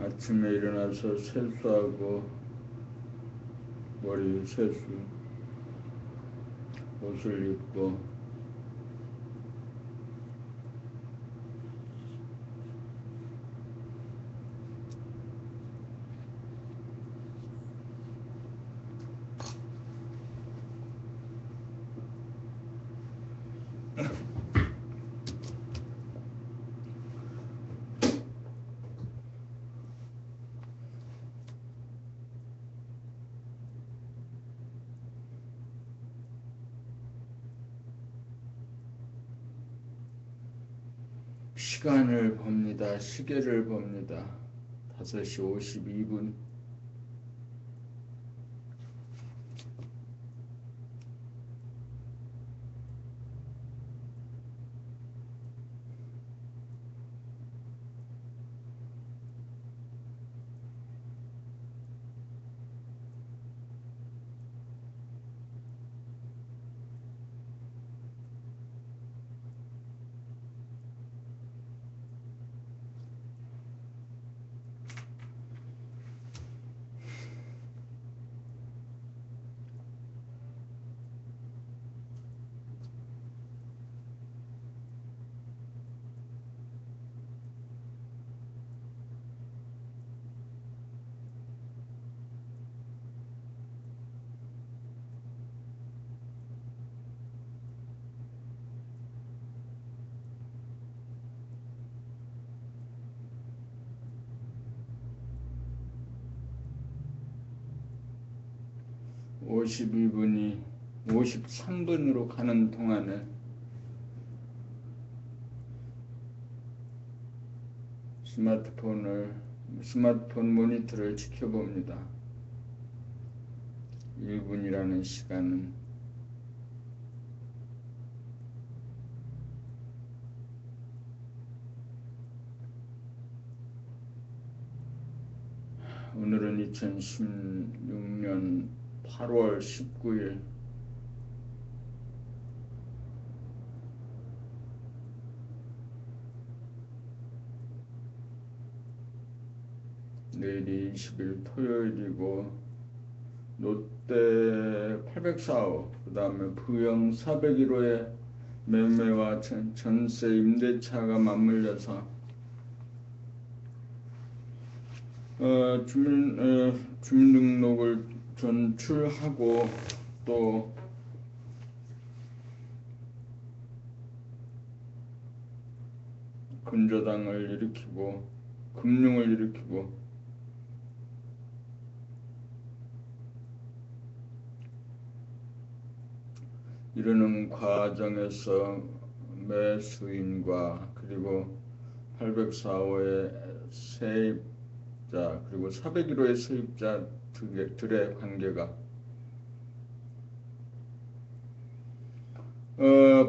아침에 일어나서 세수하고 머리 세수, 옷을 입고 시간을 봅니다. 시계를 봅니다. 5시 52분. (52분이) 53분으로 가는 동안에 스마트폰 모니터를 지켜봅니다. 1분이라는 시간은 오늘은 2016년 8월 19일 내일이 20일 토요일이고 롯데 804호 그 다음에 부영 401호의 매매와 전세 임대차가 맞물려서 주민등록을 전출하고 또 근저당을 일으키고 금융을 일으키고 이러는 과정에서 매수인과 그리고 804호의 세입자 그리고 401호의 세입자들의 관계가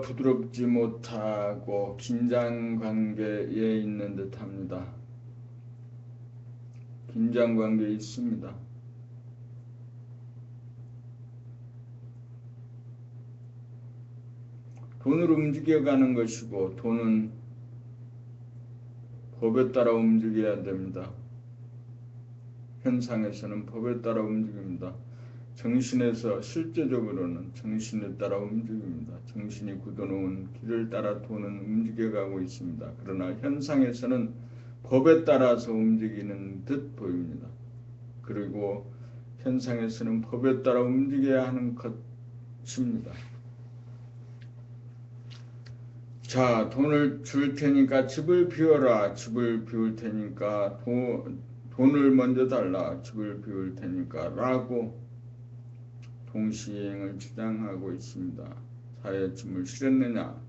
부드럽지 못하고 긴장관계에 있는 듯합니다. 긴장관계에 있습니다. 돈으로 움직여가는 것이고 돈은 법에 따라 움직여야 됩니다. 현상에서는 법에 따라 움직입니다. 정신에서 실제적으로는 정신에 따라 움직입니다. 정신이 굳어놓은 길을 따라 돈은 움직여가고 있습니다. 그러나 현상에서는 법에 따라서 움직이는 듯 보입니다. 그리고 현상에서는 법에 따라 움직여야 하는 것입니다. 자, 돈을 줄 테니까 집을 비워라. 집을 비울 테니까 돈을 먼저 달라. 집을 비울 테니까 라고 동시행을 주장하고 있습니다. 사회 짐을 실었느냐?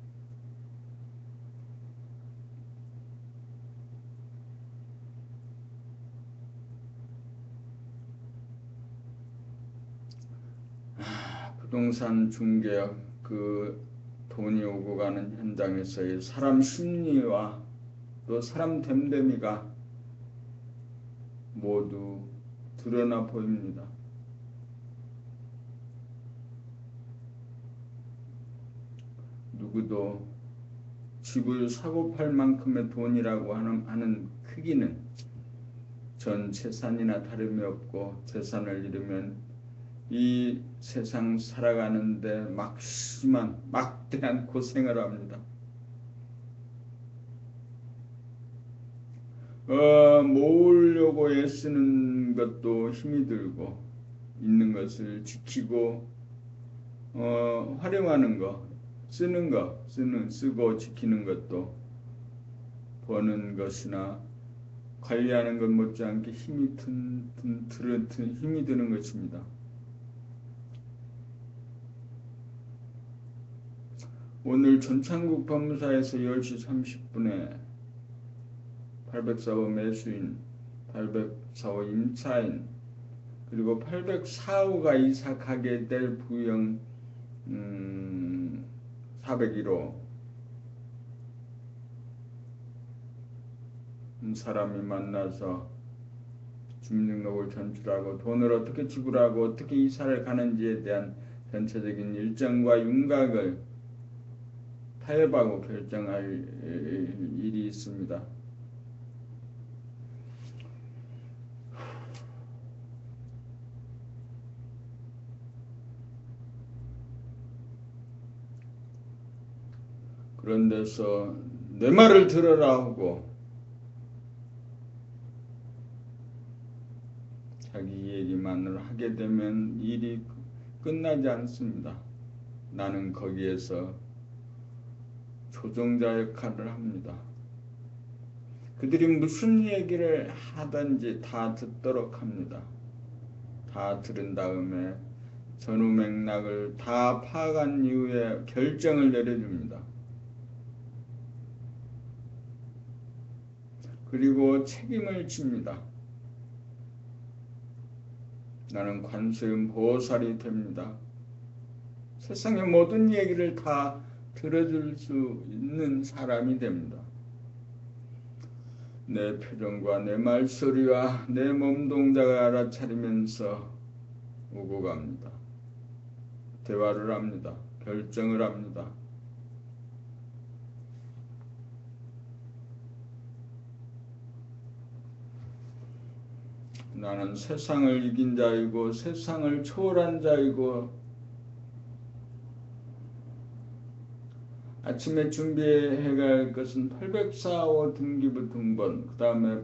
부동산 중개 그 돈이 오고 가는 현장에서의 사람 심리와 또 사람 됨됨이가 모두 드러나 보입니다. 누구도 집을 사고 팔 만큼의 돈이라고 하는 크기는 전 재산이나 다름이 없고 재산을 잃으면 이 세상 살아가는데 막대한 고생을 합니다. 모으려고 애쓰는 것도 힘이 들고 있는 것을 지키고 활용하는 거, 쓰고 지키는 것도 버는 것이나 관리하는 것 못지않게 힘이 드는 것입니다. 오늘 전창국 법무사에서 10시 30분에 804호 매수인, 804호 임차인, 그리고 804호가 이사 가게 될 부영 401호 사람이 만나서 주민등록을 전출하고 돈을 어떻게 지불하고 어떻게 이사를 가는지에 대한 전체적인 일정과 윤곽을 타협하고 결정할 일이 있습니다. 그런 데서 내 말을 들어라 하고 자기 얘기만을 하게 되면 일이 끝나지 않습니다. 나는 거기에서 조종자 역할을 합니다. 그들이 무슨 얘기를 하든지 다 듣도록 합니다. 다 들은 다음에 전후 맥락을 다 파악한 이후에 결정을 내려줍니다. 그리고 책임을 집니다. 나는 관세음 보살이 됩니다. 세상의 모든 얘기를 다 들어줄 수 있는 사람이 됩니다. 내 표정과 내 말소리와 내 몸동작을 알아차리면서 오고 갑니다. 대화를 합니다. 결정을 합니다. 나는 세상을 이긴 자이고 세상을 초월한 자이고 아침에 준비해 갈 것은 804호 등기부 등본, 그 다음에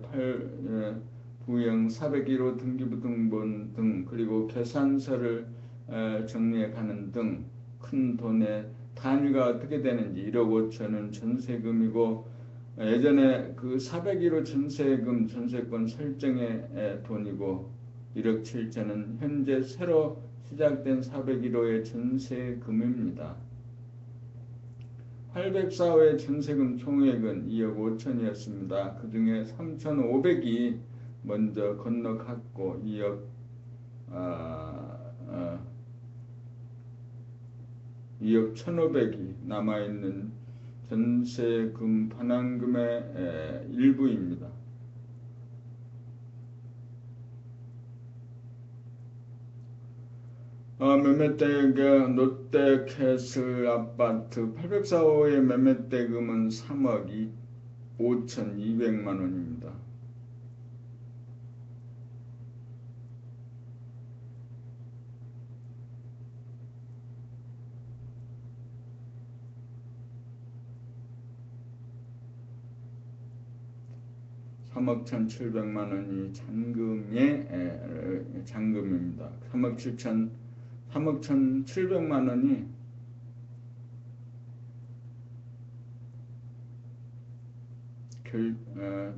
부영 401호 등기부 등본 등, 그리고 계산서를 정리해 가는 등 큰 돈의 단위가 어떻게 되는지 1억 5천은 전세금이고 예전에 그 401호 전세금 전세권 설정의 돈이고 1억 7천은 현재 새로 시작된 401호의 전세금입니다. 804호의 전세금 총액은 2억 5천이었습니다. 그 중에 3,500이 먼저 건너갔고 2억 1,500이 남아있는 전세금 반환금의 일부입니다. 매매대가 롯데캐슬 아파트 804호의 매매대금은 3억 5,200만 원입니다. (3억 1,700만 원이 잔금입니다. 3억 1,700만 원이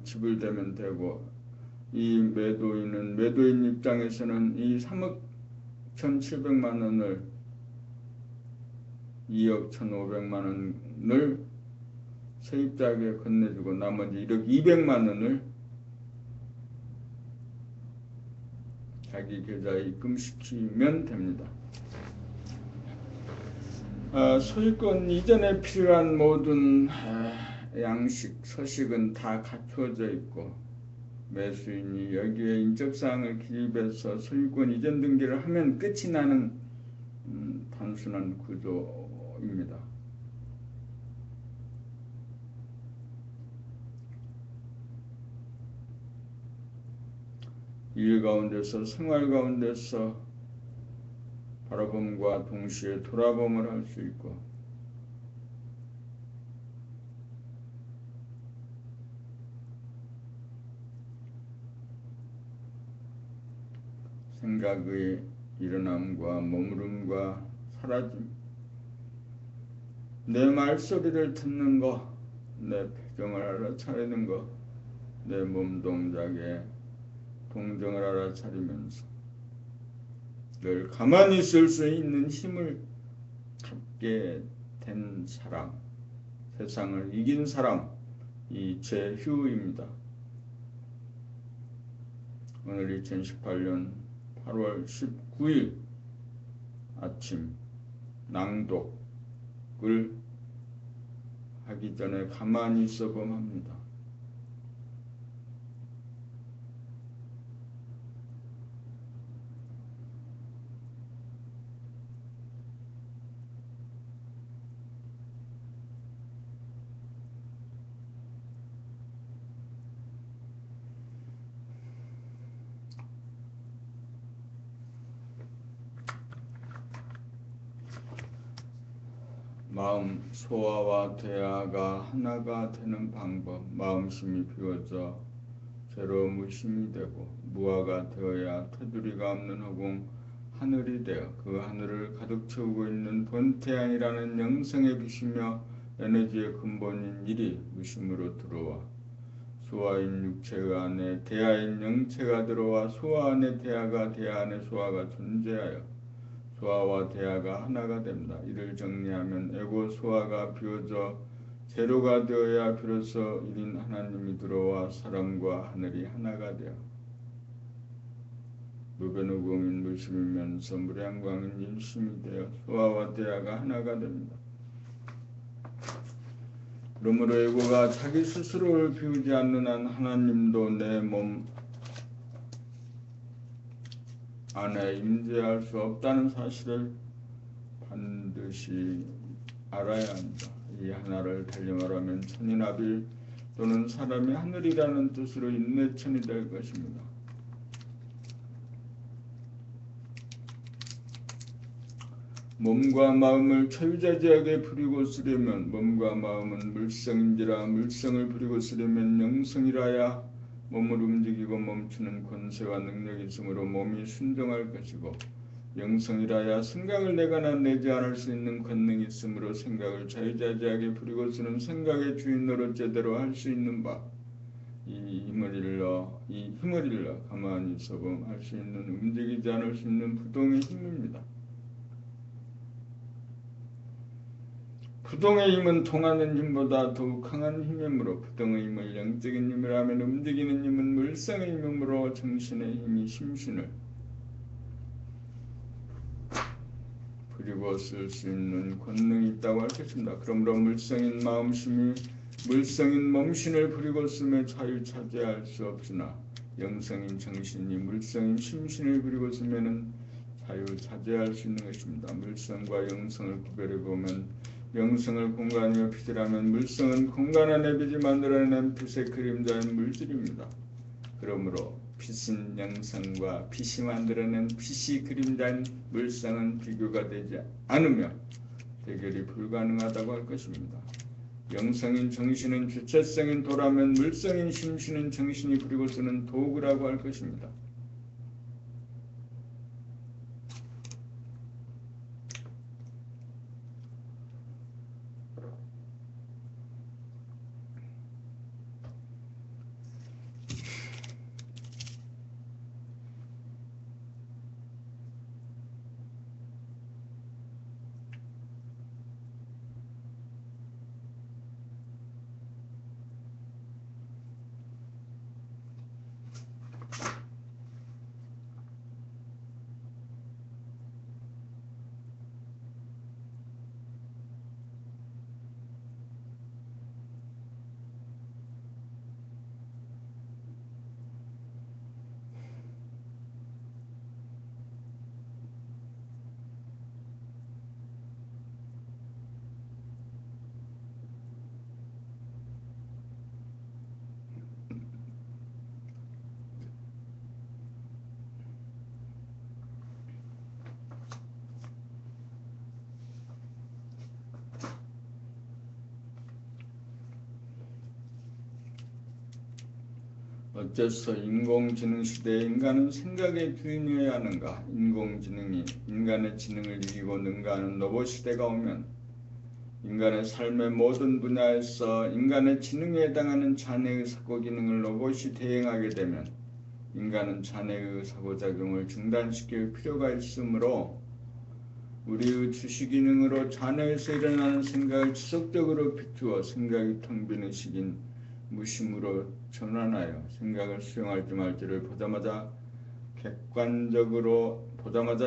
지불되면 되고, 이 매도인 입장에서는 이 3억 1,700만 원을 2억 1,500만 원을 세입자에게 건네주고 나머지 1억 200만 원을 자기 계좌에 입금시키면 됩니다. 소유권 이전에 필요한 모든 양식, 서식은 다 갖춰져 있고 매수인이 여기에 인적사항을 기입해서 소유권 이전 등기를 하면 끝이 나는 단순한 구조입니다. 일 가운데서 생활 가운데서 바라봄과 동시에 돌아봄을 할 수 있고 생각의 일어남과 머무름과 사라짐, 내 말소리를 듣는 거, 내 표정을 알아차리는 거, 내 몸 동작에 동정을 알아차리면서 늘 가만히 있을 수 있는 힘을 갖게 된 사람, 세상을 이긴 사람, 이 제휴입니다. 오늘 2018년 8월 19일 아침 낭독을 하기 전에 가만히 있어 봄합니다. 마음 소아와 대아가 하나가 되는 방법, 마음심이 비워져 죄로 무심이 되고 무아가 되어야 테두리가 없는 허공 하늘이 되어 그 하늘을 가득 채우고 있는 본태양이라는 영성에 비시며 에너지의 근본인 일이 무심으로 들어와 소아인 육체의 안에 대아인 영체가 들어와 소아 안에 대아가 대아 안에 소아가 존재하여 소아와 대아가 하나가 됩니다. 이를 정리하면 에고 소아가 비워져 제로가 되어야 비로소 일인 하나님이 들어와 사람과 하늘이 하나가 되어 무변우공인 무심이면서 무량광인 일심이 되어 소아와 대아가 하나가 됩니다. 그러므로 에고가 자기 스스로를 비우지 않는 한 하나님도 내 몸 안에 임재할 수 없다는 사실을 반드시 알아야 한다. 이 하나를 달리 말하면 천인아빌 또는 사람이 하늘이라는 뜻으로 인내천이 될 것입니다. 몸과 마음을 자유자재하게 부리고 쓰려면 몸과 마음은 물성인지라 물성을 부리고 쓰려면 영성이라야 몸을 움직이고 멈추는 권세와 능력이 있으므로 몸이 순종할 것이고 영성이라야 생각을 내거나 내지 않을 수 있는 권능이 있으므로 생각을 자유자재하게 부리고 쓰는 생각의 주인 노릇 제대로 할 수 있는 바 이 힘을 일러 가만히 있어봄 할 수 있는 움직이지 않을 수 있는 부동의 힘입니다. 부동의 힘은 통하는 힘보다 더욱 강한 힘이므로 부동의 힘을 영적인 힘이라면 움직이는 힘은 물성의 힘이므로 정신의 힘이 심신을 부리고 쓸 수 있는 권능이 있다고 할 것입니다. 그러므로 물성인 마음심이 물성인 몸신을 부리고 쓰며 자유 차지할 수 없으나 영성인 정신이 물성인 심신을 부리고 쓰면 자유 차지할 수 있는 것입니다. 물성과 영성을 구별해 보면 영성을 공간이며 빛이라면 물성은 공간 안에 빛이 만들어낸 빛의 그림자인 물질입니다. 그러므로 빛은 영성과 빛이 만들어낸 빛이 그림자인 물성은 비교가 되지 않으며 대결이 불가능하다고 할 것입니다. 영성인 정신은 주체성인 도라면 물성인 심신은 정신이 부리고 쓰는 도구라고 할 것입니다. 어째서 인공지능 시대에 인간은 생각의 주인이어야 하는가? 인공지능이 인간의 지능을 이기고 능가하는 로봇 시대가 오면 인간의 삶의 모든 분야에서 인간의 지능에 해당하는 자네의 사고 기능을 로봇이 대행하게 되면 인간은 자네의 사고작용을 중단시킬 필요가 있으므로 우리의 주시 기능으로 자네에서 일어나는 생각을 지속적으로 비추어 생각이 텅 빈 의식인 무심으로 전환하여 생각을 수용할지 말지를 보자마자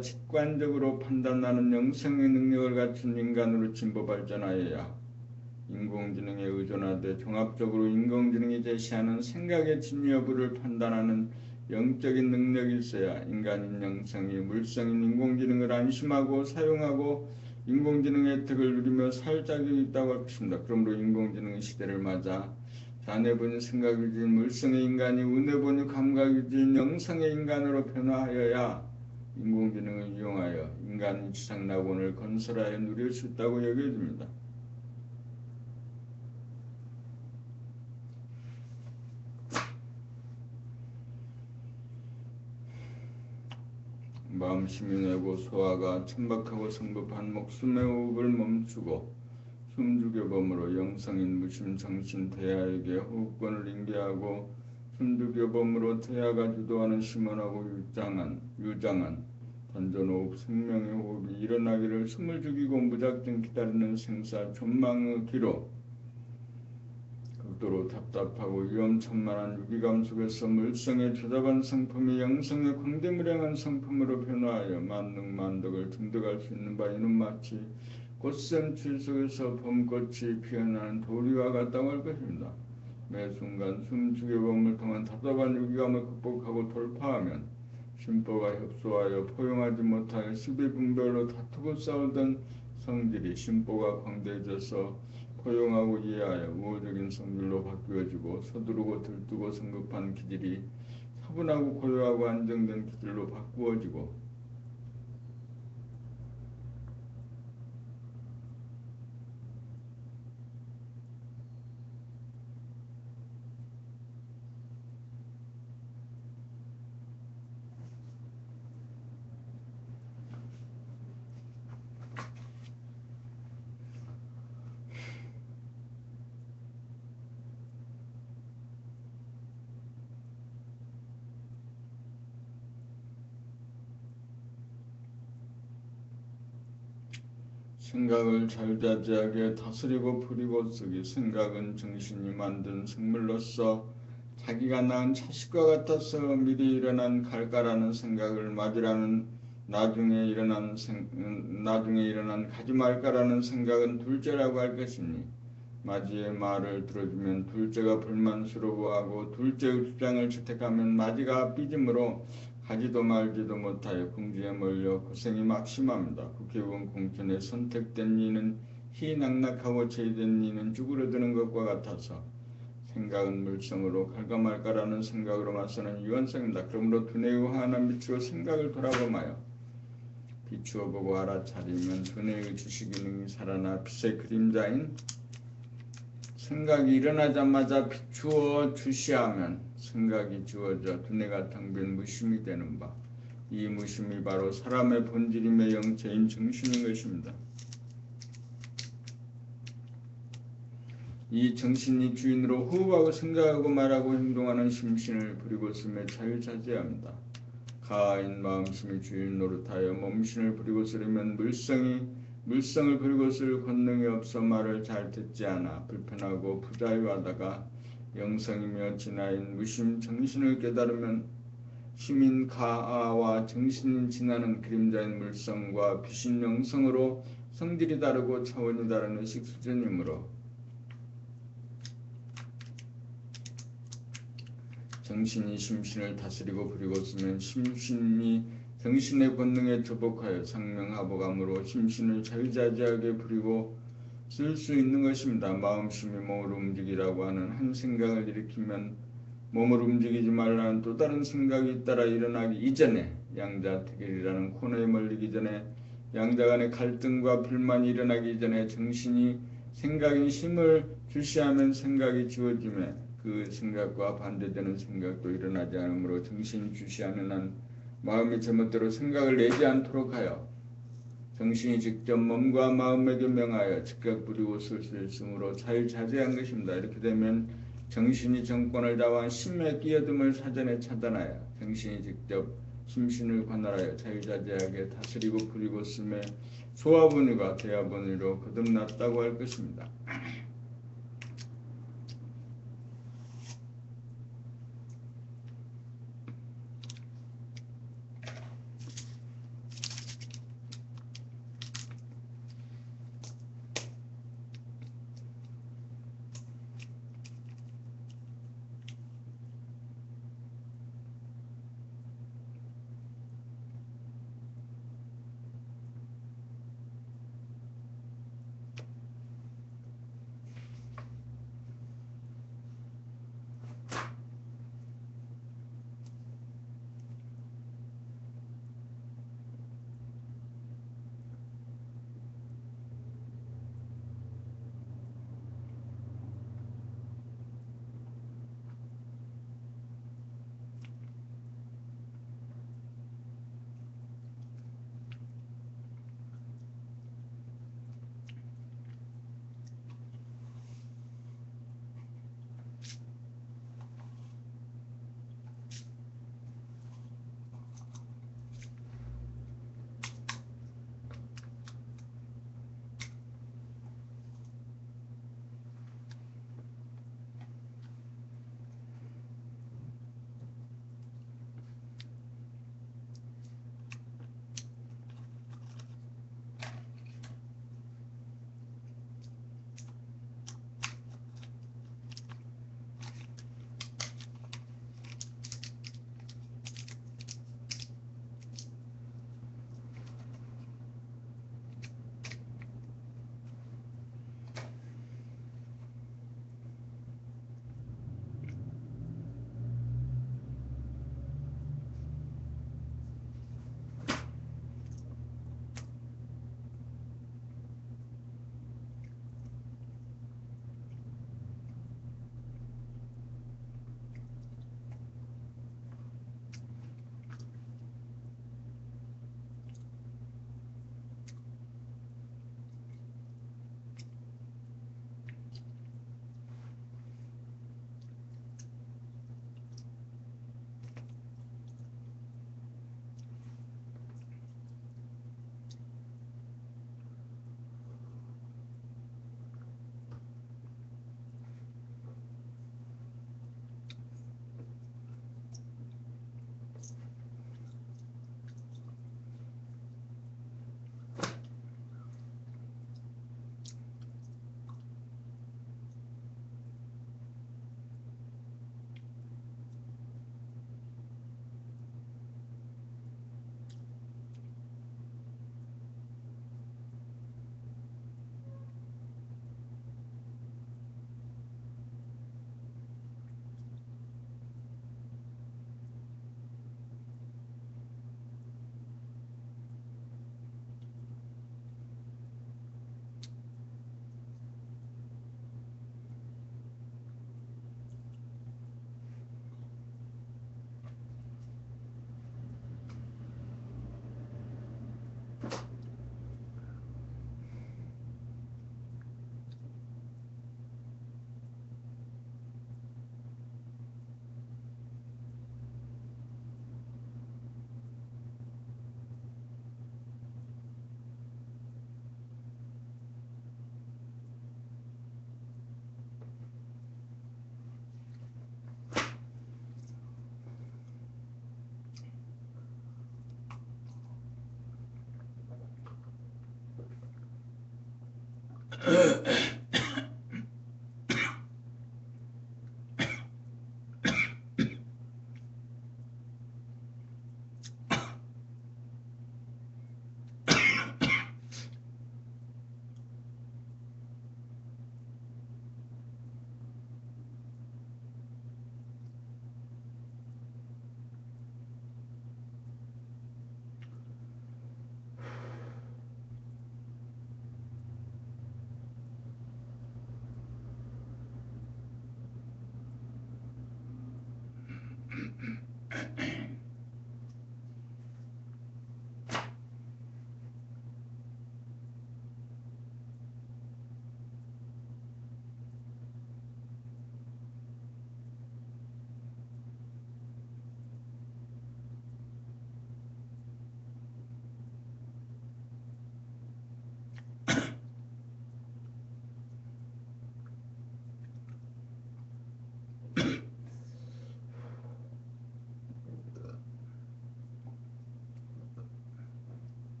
직관적으로 판단하는 영성의 능력을 갖춘 인간으로 진보 발전하여야 인공지능에 의존하되 종합적으로 인공지능이 제시하는 생각의 진위 여부를 판단하는 영적인 능력이 있어야 인간인 영성이 물성인 인공지능을 안심하고 사용하고 인공지능의 혜택을 누리며 살 자격이 있다고 할 것입니다. 그러므로 인공지능의 시대를 맞아 자네분이 생각이 진 물성의 인간이 은혜본이 감각이 진 영성의 인간으로 변화하여야 인공지능을 이용하여 인간의 지상낙원을 건설하여 누릴 수 있다고 여겨집니다. 마음심이 내고 소화가 천박하고 성급한 목숨의 호흡을 멈추고 숨죽여봄으로 영성인 무심 정신 태야에게 호흡권을 인계하고 숨죽여봄으로 태야가 주도하는 심원하고 유장한 단전호흡 생명의 호흡이 일어나기를 숨을 죽이고 무작정 기다리는 생사 존망의 기로 극도로 답답하고 위험천만한 유기감 속에서 물성의 조잡한 성품이 영성의 광대무량한 성품으로 변화하여 만능만덕을 등득할 수 있는 바이는 마치 꽃샘추위 속에서 봄꽃이 피어나는 도리와 같다고 할 것입니다. 매 순간 숨죽여봄을 통한 답답한 유기감을 극복하고 돌파하면 심보가 협소하여 포용하지 못하여 수비분별로 다투고 싸우던 성질이 심보가 광대해져서 포용하고 이해하여 우호적인 성질로 바뀌어지고 서두르고 들뜨고 성급한 기질이 차분하고 고요하고 안정된 기질로 바꾸어지고 생각을 자유자재하게 다스리고 부리고 쓰기. 생각은 정신이 만든 생물로서 자기가 낳은 자식과 같아서 미리 일어난 갈까라는 생각을 나중에 일어난 가지 말까라는 생각은 둘째라고 할 것이니 마지의 말을 들어주면 둘째가 불만스러워하고 둘째의 주장을 채택하면 마지가 삐짐으로 하지도 말지도 못하여 궁지에 몰려 고생이 막심합니다. 국회의원 공천에 선택된 이는 희낙낙하고 제의된 이는 쭈그러드는 것과 같아서 생각은 물성으로 갈까 말까라는 생각으로 맞서는 유한성입니다. 그러므로 두뇌의 하나 비추어 생각을 돌아보마여 비추어 보고 알아차리면 두뇌의 주시 기능이 살아나 빛의 그림자인 생각이 일어나자마자 비추어 주시하면 생각이 지워져 두뇌가 텅 빈 무심이 되는 바, 이 무심이 바로 사람의 본질임의 영체인 정신인 것입니다. 이 정신이 주인으로 호흡하고 생각하고 말하고 행동하는 심신을 부리고 쓰며 자유자재합니다. 가인 마음심이 주인 노릇하여 몸신을 부리고 쓰려면 물성을 부리고 쓸 권능이 없어 말을 잘 듣지 않아 불편하고 부자유하다가 영성이며 진화인 무심 정신을 깨달으면 심인 가아와 정신인 진화는 그림자인 물성과 빛인 영성으로 성질이 다르고 차원이 다른 의식 수준이므로 정신이 심신을 다스리고 부리고 쓰면 심신이 정신의 권능에 주복하여 상명하복함으로 심신을 자유자재하게 부리고 쓸 수 있는 것입니다. 마음심이 몸을 움직이라고 하는 한 생각을 일으키면 몸을 움직이지 말라는 또 다른 생각이 따라 일어나기 이전에 양자택일이라는 코너에 몰리기 전에 양자 간의 갈등과 불만이 일어나기 전에 정신이 생각인 힘을 주시하면 생각이 지워지며 그 생각과 반대되는 생각도 일어나지 않으므로 정신이 주시하는 한 마음이 제멋대로 생각을 내지 않도록 하여 정신이 직접 몸과 마음에게 명하여 즉각 부리고 쓸 수 있으므로 자유자재한 것입니다. 이렇게 되면 정신이 정권을 잡아 심의 끼어듦을 사전에 차단하여 정신이 직접 심신을 관할하여 자유자재하게 다스리고 부리고 쓰매 소화분유가 대화분유로 거듭났다고 할 것입니다.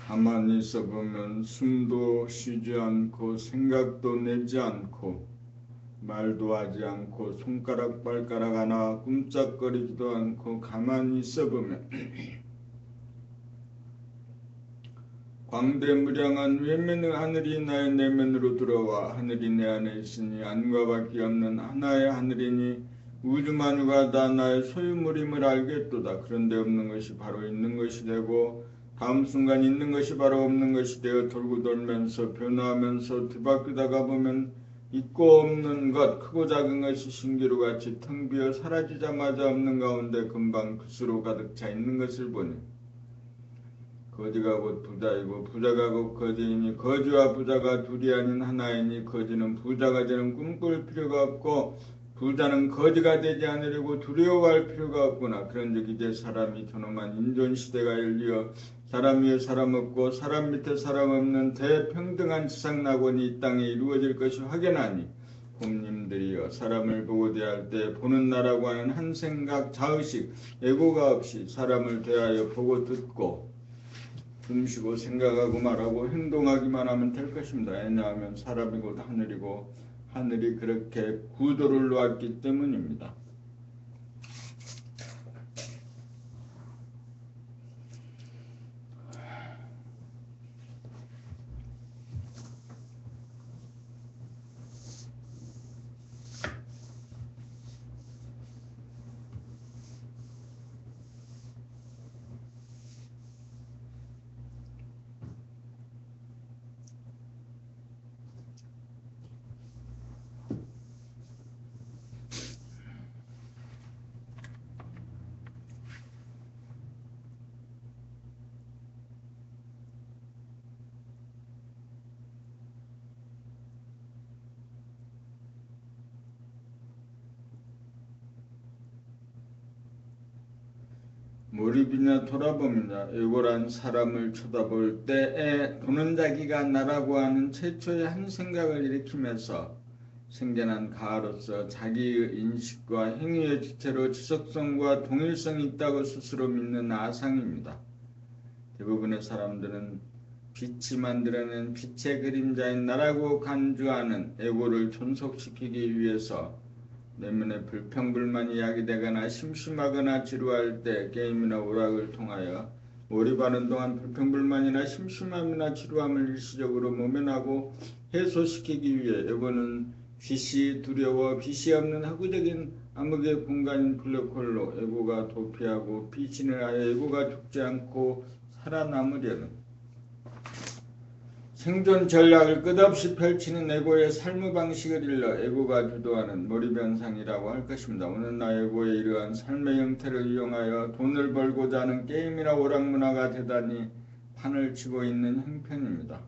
가만히 있어 보면 숨도 쉬지 않고 생각도 내지 않고 말도 하지 않고 손가락 발가락 하나 꿈쩍거리지도 않고 가만히 있어 보면 광대무량한 외면의 하늘이 나의 내면으로 들어와 하늘이 내 안에 있으니 안과 밖이 없는 하나의 하늘이니 우주만유가 다 나의 소유물임을 알겠도다. 그런데 없는 것이 바로 있는 것이 되고 다음 순간 있는 것이 바로 없는 것이 되어 돌고 돌면서 변화하면서 뒤바뀌다가 보면 있고 없는 것 크고 작은 것이 신기루 같이 텅 비어 사라지자마자 없는 가운데 금방 붓으로 가득 차 있는 것을 보니 거지가 곧 부자이고 부자가 곧 거지이니 거지와 부자가 둘이 아닌 하나이니 거지는 부자가 되는 꿈꿀 필요가 없고 부자는 거지가 되지 않으려고 두려워할 필요가 없구나. 그런즉 이제 사람이 존엄한 인존시대가 열리어 사람 위에 사람 없고 사람 밑에 사람 없는 대평등한 지상낙원이 이 땅에 이루어질 것이 확연하니 곰님들이여 사람을 보고 대할 때 보는 나라고 하는 한 생각 자의식 애고가 없이 사람을 대하여 보고 듣고 숨쉬고 생각하고 말하고 행동하기만 하면 될 것입니다. 왜냐하면 사람이 곧 하늘이고 하늘이 그렇게 구도를 놓았기 때문입니다. 몰입이냐 돌아봄이냐 애고란 사람을 쳐다볼 때에 보는 자기가 나라고 하는 최초의 한 생각을 일으키면서 생겨난 가로서 자기의 인식과 행위의 주체로 지속성과 동일성이 있다고 스스로 믿는 아상입니다. 대부분의 사람들은 빛이 만들어낸 빛의 그림자인 나라고 간주하는 애고를 존속시키기 위해서 내면의 불평불만이 야기되거나 심심하거나 지루할 때 게임이나 오락을 통하여 몰입하는 동안 불평불만이나 심심함이나 지루함을 일시적으로 모면하고 해소시키기 위해 애고는 빛이 두려워 빛이 없는 하구적인 암흑의 공간인 블랙홀로 애고가 도피하고 빛이 하여 애고가 죽지 않고 살아남으려는 생존 전략을 끝없이 펼치는 애고의 삶의 방식을 일러 애고가 주도하는 몰입현상이라고 할 것입니다. 오늘날 애고의 이러한 삶의 형태를 이용하여 돈을 벌고자 하는 게임이나 오락문화가 대단히 판을 치고 있는 형편입니다.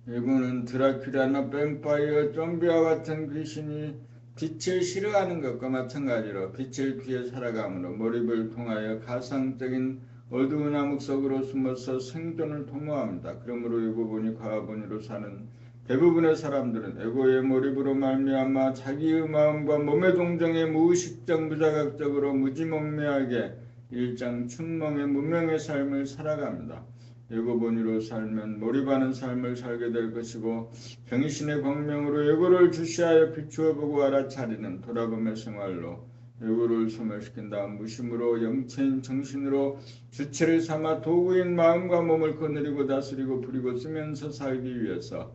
애고는 드라큘라나 뱀파이어, 좀비와 같은 귀신이 빛을 싫어하는 것과 마찬가지로 빛을 피해 살아가므로 몰입을 통하여 가상적인 어두운 암흑 속으로 숨어서 생존을 도모합니다. 그러므로 애고본이 과거본이로 사는 대부분의 사람들은 애고의 몰입으로 말미암아 자기의 마음과 몸의 동정에 무의식적 무자각적으로 무지몽매하게 일장춘몽의 무명의 삶을 살아갑니다. 애고본이로 살면 몰입하는 삶을 살게 될 것이고 병신의 광명으로 애고를 주시하여 비추어 보고 알아차리는 돌아봄의 생활로 애고를 소멸시킨 다음 무심으로 영체인 정신으로 주체를 삼아 도구인 마음과 몸을 거느리고 다스리고 부리고 쓰면서 살기 위해서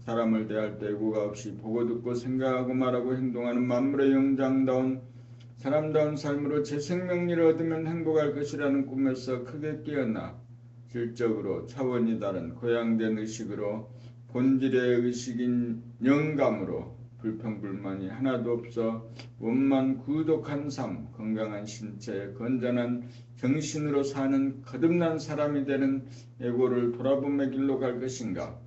사람을 대할 때 애고가 없이 보고 듣고 생각하고 말하고 행동하는 만물의 영장다운 사람다운 삶으로 제 생명리를 얻으면 행복할 것이라는 꿈에서 크게 깨어나 질적으로 차원이 다른 고양된 의식으로 본질의 의식인 영감으로 불평불만이 하나도 없어 원만 구독한 삶, 건강한 신체, 건전한 정신으로 사는 거듭난 사람이 되는 에고를 돌아봄의 길로 갈 것인가?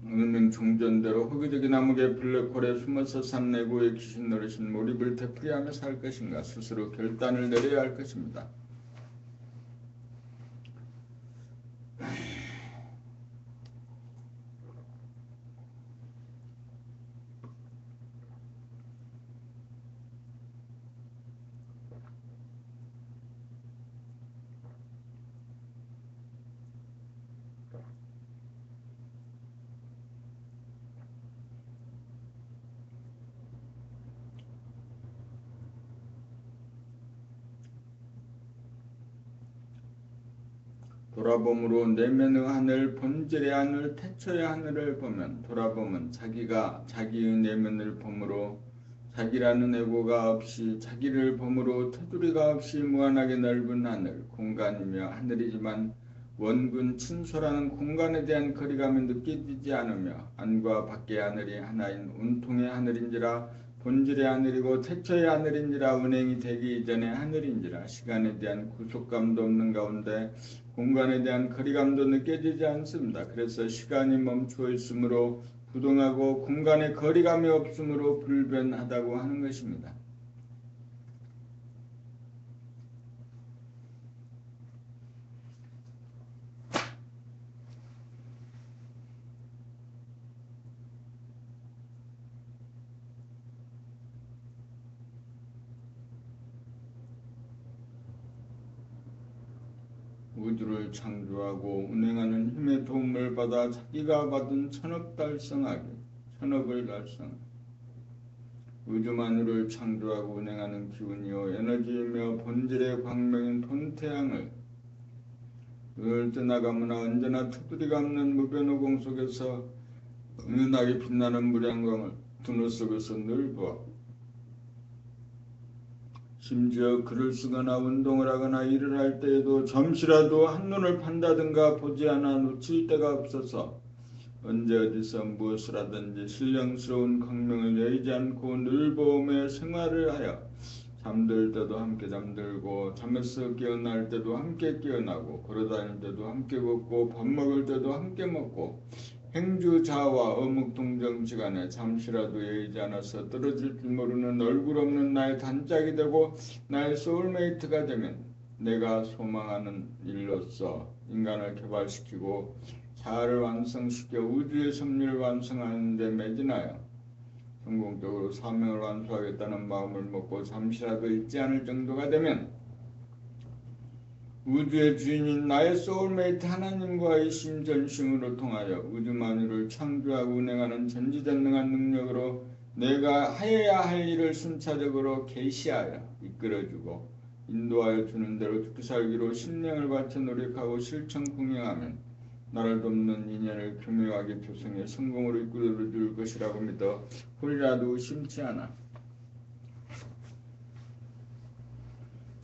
은행 종전대로 허기적인 암흑의 블랙홀에 숨어서 산 에고의 귀신 노릇인 몰입을 되풀이하며 살 것인가? 스스로 결단을 내려야 할 것입니다. 돌아봄으로 내면의 하늘, 본질의 하늘, 태초의 하늘을 보면 돌아봄은 자기가 자기의 내면을 봄으로 자기라는 에고가 없이 자기를 봄으로 테두리가 없이 무한하게 넓은 하늘, 공간이며 하늘이지만 원근 친소라는 공간에 대한 거리감이 느껴지지 않으며 안과 밖의 하늘이 하나인 운통의 하늘인지라 본질의 하늘이고 태초의 하늘인지라 은행이 되기 이전의 하늘인지라 시간에 대한 구속감도 없는 가운데 공간에 대한 거리감도 느껴지지 않습니다. 그래서 시간이 멈추어 있으므로 부동하고 공간에 거리감이 없으므로 불변하다고 하는 것입니다. 우주를 창조하고 운행하는 힘의 도움을 받아 자기가 받은 천억을 달성하기. 우주만유를 창조하고 운행하는 기운이요 에너지이며 본질의 광명인 본태양을 늘 떠나가거나 언제나 테두리가 없는 무변호공 속에서 은은하게 빛나는 무량광을 두뇌 속에서 늘 보아 심지어 글을 쓰거나 운동을 하거나 일을 할 때에도 잠시라도 한눈을 판다든가 보지 않아 놓칠 데가 없어서 언제 어디서 무엇을 하든지 신령스러운 광명을 여의지 않고 늘 보험에 생활을 하여 잠들 때도 함께 잠들고 잠에서 깨어날 때도 함께 깨어나고 걸어다닐 때도 함께 걷고 밥 먹을 때도 함께 먹고 행주자와 어묵동정지간에 잠시라도 여의지 않아서 떨어질 줄 모르는 얼굴 없는 나의 단짝이 되고 나의 소울메이트가 되면 내가 소망하는 일로서 인간을 개발시키고 자아를 완성시켜 우주의 섭리를 완성하는 데 매진하여 성공적으로 사명을 완수하겠다는 마음을 먹고 잠시라도 잊지 않을 정도가 되면 우주의 주인인 나의 소울메이트 하나님과의 심전심으로 통하여 우주만유를 창조하고 운행하는 전지전능한 능력으로 내가 하여야 할 일을 순차적으로 계시하여 이끌어주고 인도하여 주는 대로 죽기 살기로 신령을 바쳐 노력하고 실천 공행하면 나를 돕는 인연을 교묘하게 조성해 성공으로 이끌어줄 것이라고 믿어 홀이라도 의심치 않아.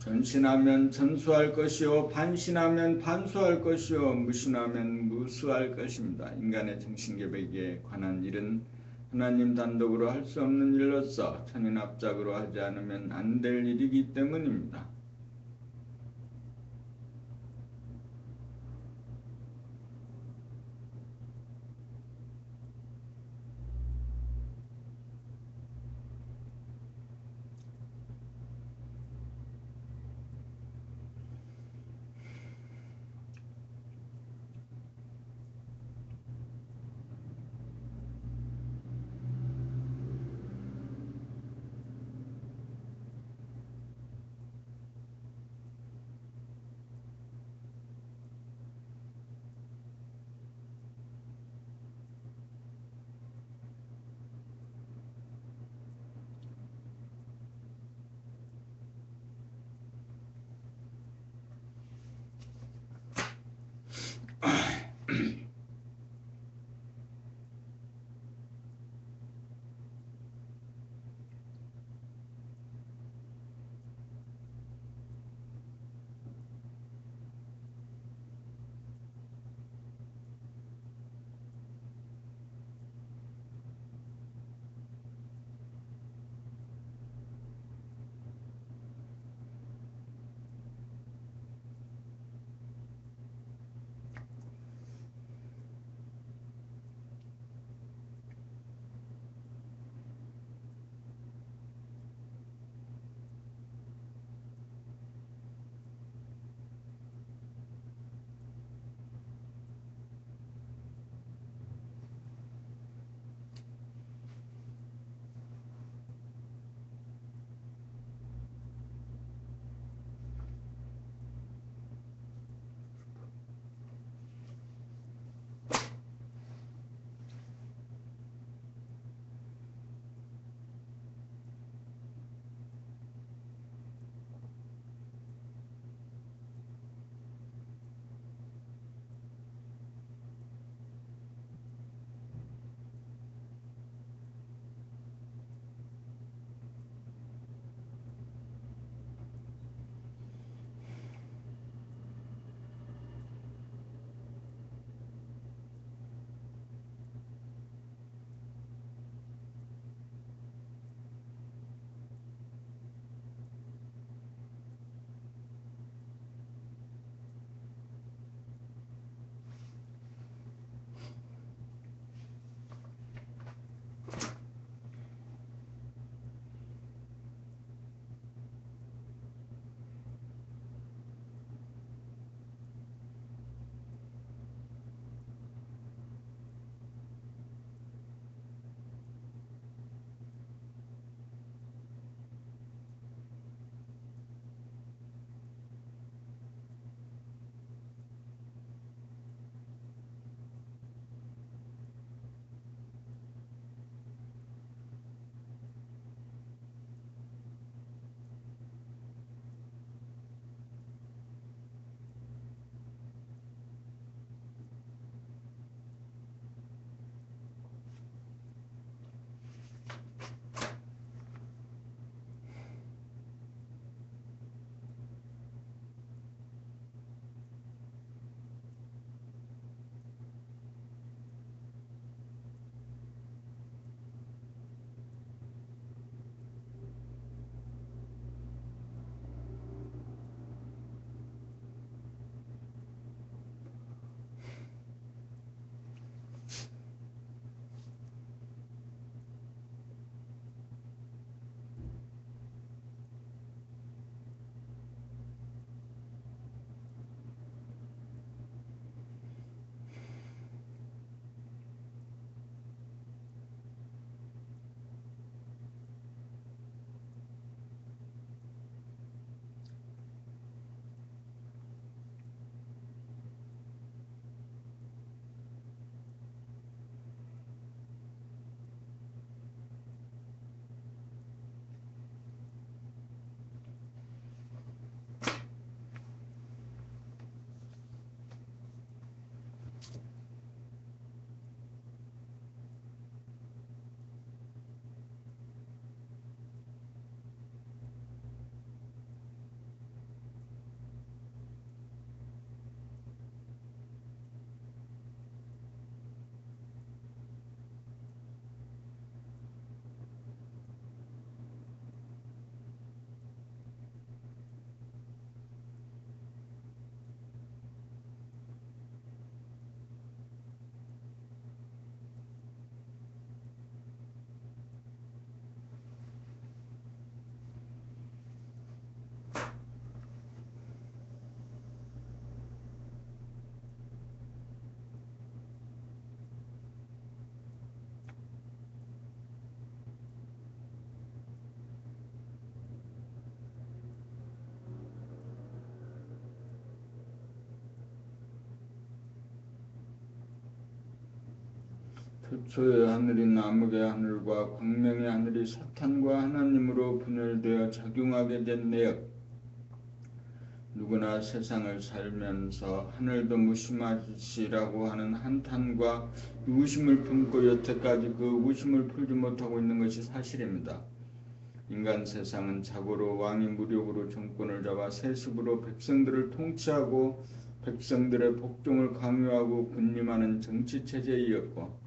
전신하면 전수할 것이요 반신하면 반수할 것이요 무신하면 무수할 것입니다. 인간의 정신개벽에 관한 일은 하나님 단독으로 할 수 없는 일로서 천인합작으로 하지 않으면 안 될 일이기 때문입니다. 태초의 하늘인 암흑의 하늘과 광명의 하늘이 사탄과 하나님으로 분열되어 작용하게 된 내역. 누구나 세상을 살면서 하늘도 무심하시라고 하는 한탄과 의구심을 품고 여태까지 그 의구심을 풀지 못하고 있는 것이 사실입니다. 인간 세상은 자고로 왕이 무력으로 정권을 잡아 세습으로 백성들을 통치하고 백성들의 복종을 강요하고 군림하는 정치체제이었고,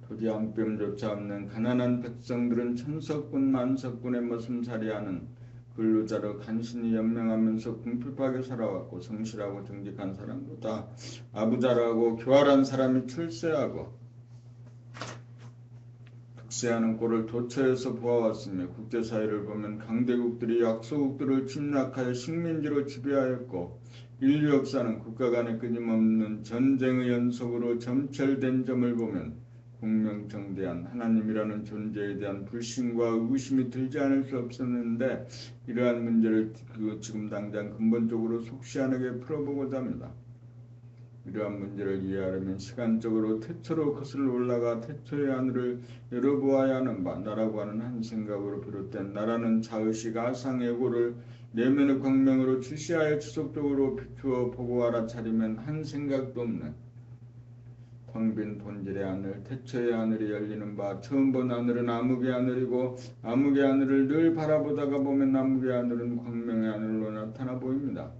도리 한 뼘조차 없는 가난한 백성들은 천석군 만석군의 머슴살이하는 근로자로 간신히 연명하면서 궁핍하게 살아왔고, 성실하고 정직한 사람보다 아부자라고 교활한 사람이 출세하고 득세하는 꼴을 도처에서 보아왔으며, 국제사회를 보면 강대국들이 약소국들을 침략하여 식민지로 지배하였고, 인류 역사는 국가 간의 끊임없는 전쟁의 연속으로 점철된 점을 보면 공명정대한 하나님이라는 존재에 대한 불신과 의구심이 들지 않을 수 없었는데, 이러한 문제를 지금 당장 근본적으로 속시원하게 풀어보고자 합니다. 이러한 문제를 이해하려면 시간적으로 태초로 거슬러 올라가 태초의 하늘을 열어보아야 하는 바, 나라고 하는 한 생각으로 비롯된 나라는 자의식, 아상, 애고를 내면의 광명으로 주시하여 지속적으로 비추어 보고 알아차리면 한 생각도 없는 텅빈 본질의 하늘, 태초의 하늘이 열리는 바, 처음 본 하늘은 암흑의 하늘이고 암흑의 하늘을 늘 바라보다가 보면 암흑의 하늘은 광명의 하늘로 나타나 보입니다.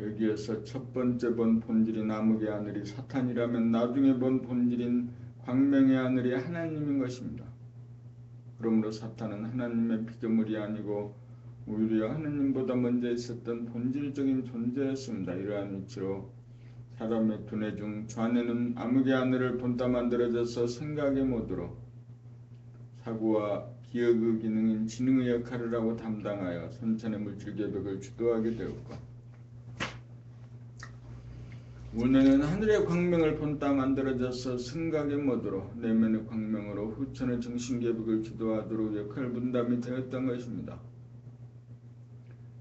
여기에서 첫 번째 본 본질인 암흑의 하늘이 사탄이라면 나중에 본 본질인 광명의 하늘이 하나님인 것입니다. 그러므로 사탄은 하나님의 피조물이 아니고 오히려 하나님보다 먼저 있었던 본질적인 존재였습니다. 이러한 이치로 사람의 두뇌 중 좌뇌는 암흑의 하늘을 본따 만들어져서 생각의 모드로 사고와 기억의 기능인 지능의 역할을 하고 담당하여 선천의 물질 계획을 주도하게 되었고, 우뇌는 하늘의 광명을 본따 만들어져서 생각의 모드로 내면의 광명으로 후천의 정신 계획을 주도하도록 역할 분담이 되었던 것입니다.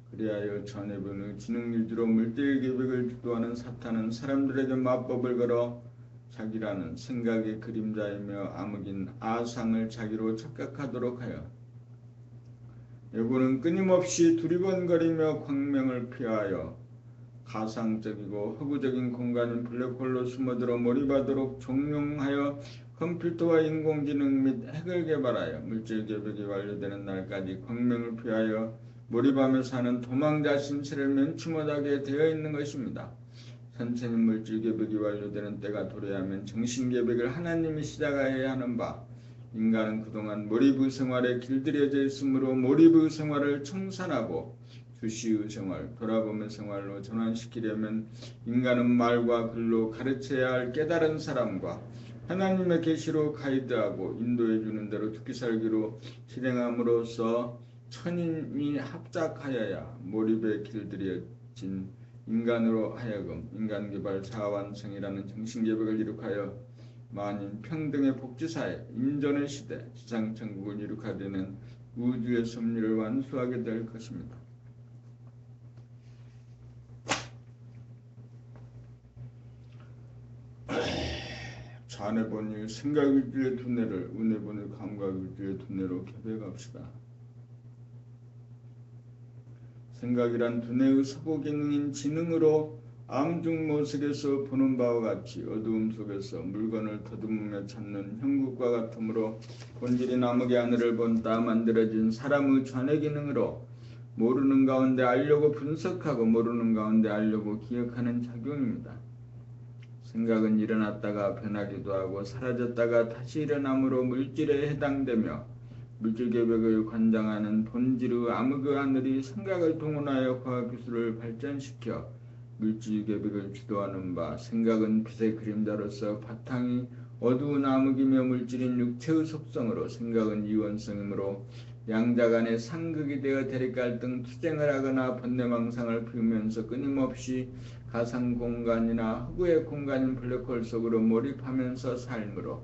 그리하여 전해분의 지능 위주로 물질 계획을 주도하는 사탄은 사람들에게 마법을 걸어 자기라는 생각의 그림자이며 암흑인 아상을 자기로 착각하도록 하여 여고는 끊임없이 두리번거리며 광명을 피하여 가상적이고 허구적인 공간인 블랙홀로 숨어들어 몰입하도록 종용하여 컴퓨터와 인공지능 및 핵을 개발하여 물질 계획이 완료되는 날까지 광명을 피하여 몰입하며 사는 도망자 신세를 면치 못하게 되어 있는 것입니다. 선천인 물질 계획이 완료되는 때가 도래하면 정신 계획을 하나님이 시작하여야 하는 바, 인간은 그동안 몰입의 생활에 길들여져 있으므로 몰입의 생활을 청산하고 주시의 생활, 돌아봄의 생활로 전환시키려면 인간은 말과 글로 가르쳐야 할 깨달은 사람과 하나님의 계시로 가이드하고 인도해 주는 대로 죽기 살기로 실행함으로써 천인이 합작하여야 몰입에 길들여진 인간으로 하여금 인간개발 사완성이라는 정신계획을 이룩하여 만인 평등의 복지사회, 인전의 시대, 지상천국을 이룩하려는 우주의 섭리를 완수하게 될 것입니다. 좌뇌본의 생각 위주의 두뇌를 우뇌본의 감각 위주의 두뇌로 개백합시다. 생각이란 두뇌의 서구 기능인 지능으로 암중모색에서 보는 바와 같이 어두움 속에서 물건을 더듬으며 찾는 형국과 같으므로 본질인 암흑의 하늘을 본따 만들어진 사람의 좌뇌 기능으로 모르는 가운데 알려고 분석하고 모르는 가운데 알려고 기억하는 작용입니다. 생각은 일어났다가 변하기도 하고 사라졌다가 다시 일어나므로 물질에 해당되며 물질 계획을 관장하는 본질의 암흑의 하늘이 생각을 동원하여 과학기술을 발전시켜 물질 계획을 주도하는 바, 생각은 빛의 그림자로서 바탕이 어두운 암흑이며 물질인 육체의 속성으로 생각은 이원성이므로 양자 간의 상극이 되어 대립갈등 투쟁을 하거나 번뇌망상을 피우면서 끊임없이 가상공간이나 허구의 공간인 블랙홀 속으로 몰입하면서 삶으로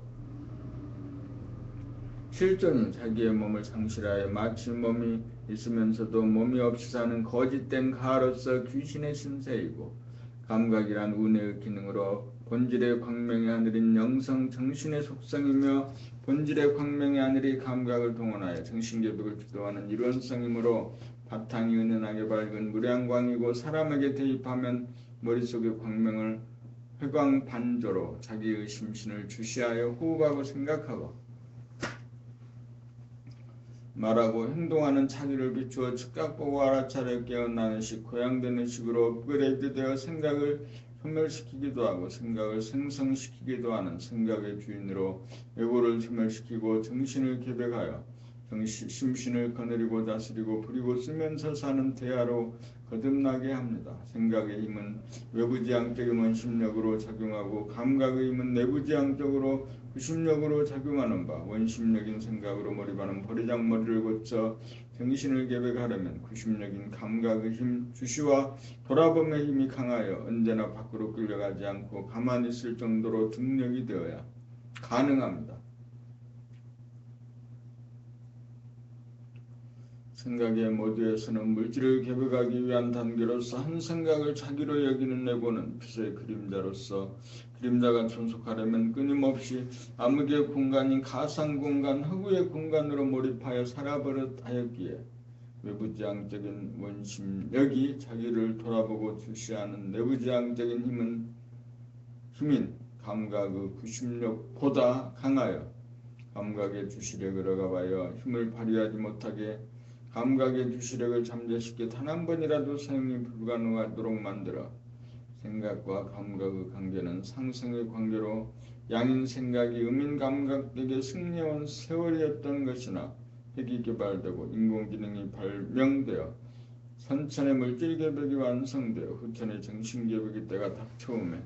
실존인 자기의 몸을 상실하여 마치 몸이 있으면서도 몸이 없이 사는 거짓된 가로서 귀신의 신세이고, 감각이란 운의 기능으로 본질의 광명의 하늘인 영성 정신의 속성이며 본질의 광명의 하늘이 감각을 동원하여 정신개벽을 주도하는 이론성이므로 바탕이 은은하게 밝은 무량광이고 사람에게 대입하면 머릿속의 광명을 회광반조로 자기의 심신을 주시하여 호흡하고 생각하고 말하고 행동하는 자기를 비추어 즉각 보고 알아차려 깨어나는 식 고양되는 식으로 업그레이드 되어 생각을 소멸시키기도 하고 생각을 생성시키기도 하는 생각의 주인으로 에고를 소멸시키고 정신을 개백하여 심신을 거느리고 다스리고 부리고 쓰면서 사는 대화로 거듭나게 합니다. 생각의 힘은 외부지향적인 원심력으로 작용하고 감각의 힘은 내부지향적으로 구심력으로 작용하는 바 원심력인 생각으로 몰입하는 버리장머리를 고쳐 정신을 개백하려면 구심력인 감각의 힘 주시와 돌아봄의 힘이 강하여 언제나 밖으로 끌려가지 않고 가만히 있을 정도로 등력이 되어야 가능합니다. 생각의 모두에서는 물질을 개벽하기 위한 단계로서 한 생각을 자기로 여기는 내고는 빛의 그림자로서 그림자가 존속하려면 끊임없이 암흑의 공간인 가상공간 허구의 공간으로 몰입하여 살아버릇 하였기에 외부지향적인 원심력이 자기를 돌아보고 주시하는 내부지향적인 힘인 감각의 구심력보다 강하여 감각의 주시력을 억압하여 힘을 발휘하지 못하게 감각의 주시력을 잠재시켜 단 한 번이라도 사용이 불가능하도록 만들어 생각과 감각의 관계는 상승의 관계로 양인 생각이 음인 감각에게 승리해온 세월이었던 것이나 핵이 개발되고 인공지능이 발명되어 선천의 물질개벽이 완성되어 후천의 정신개벽의 때가 닥쳐오매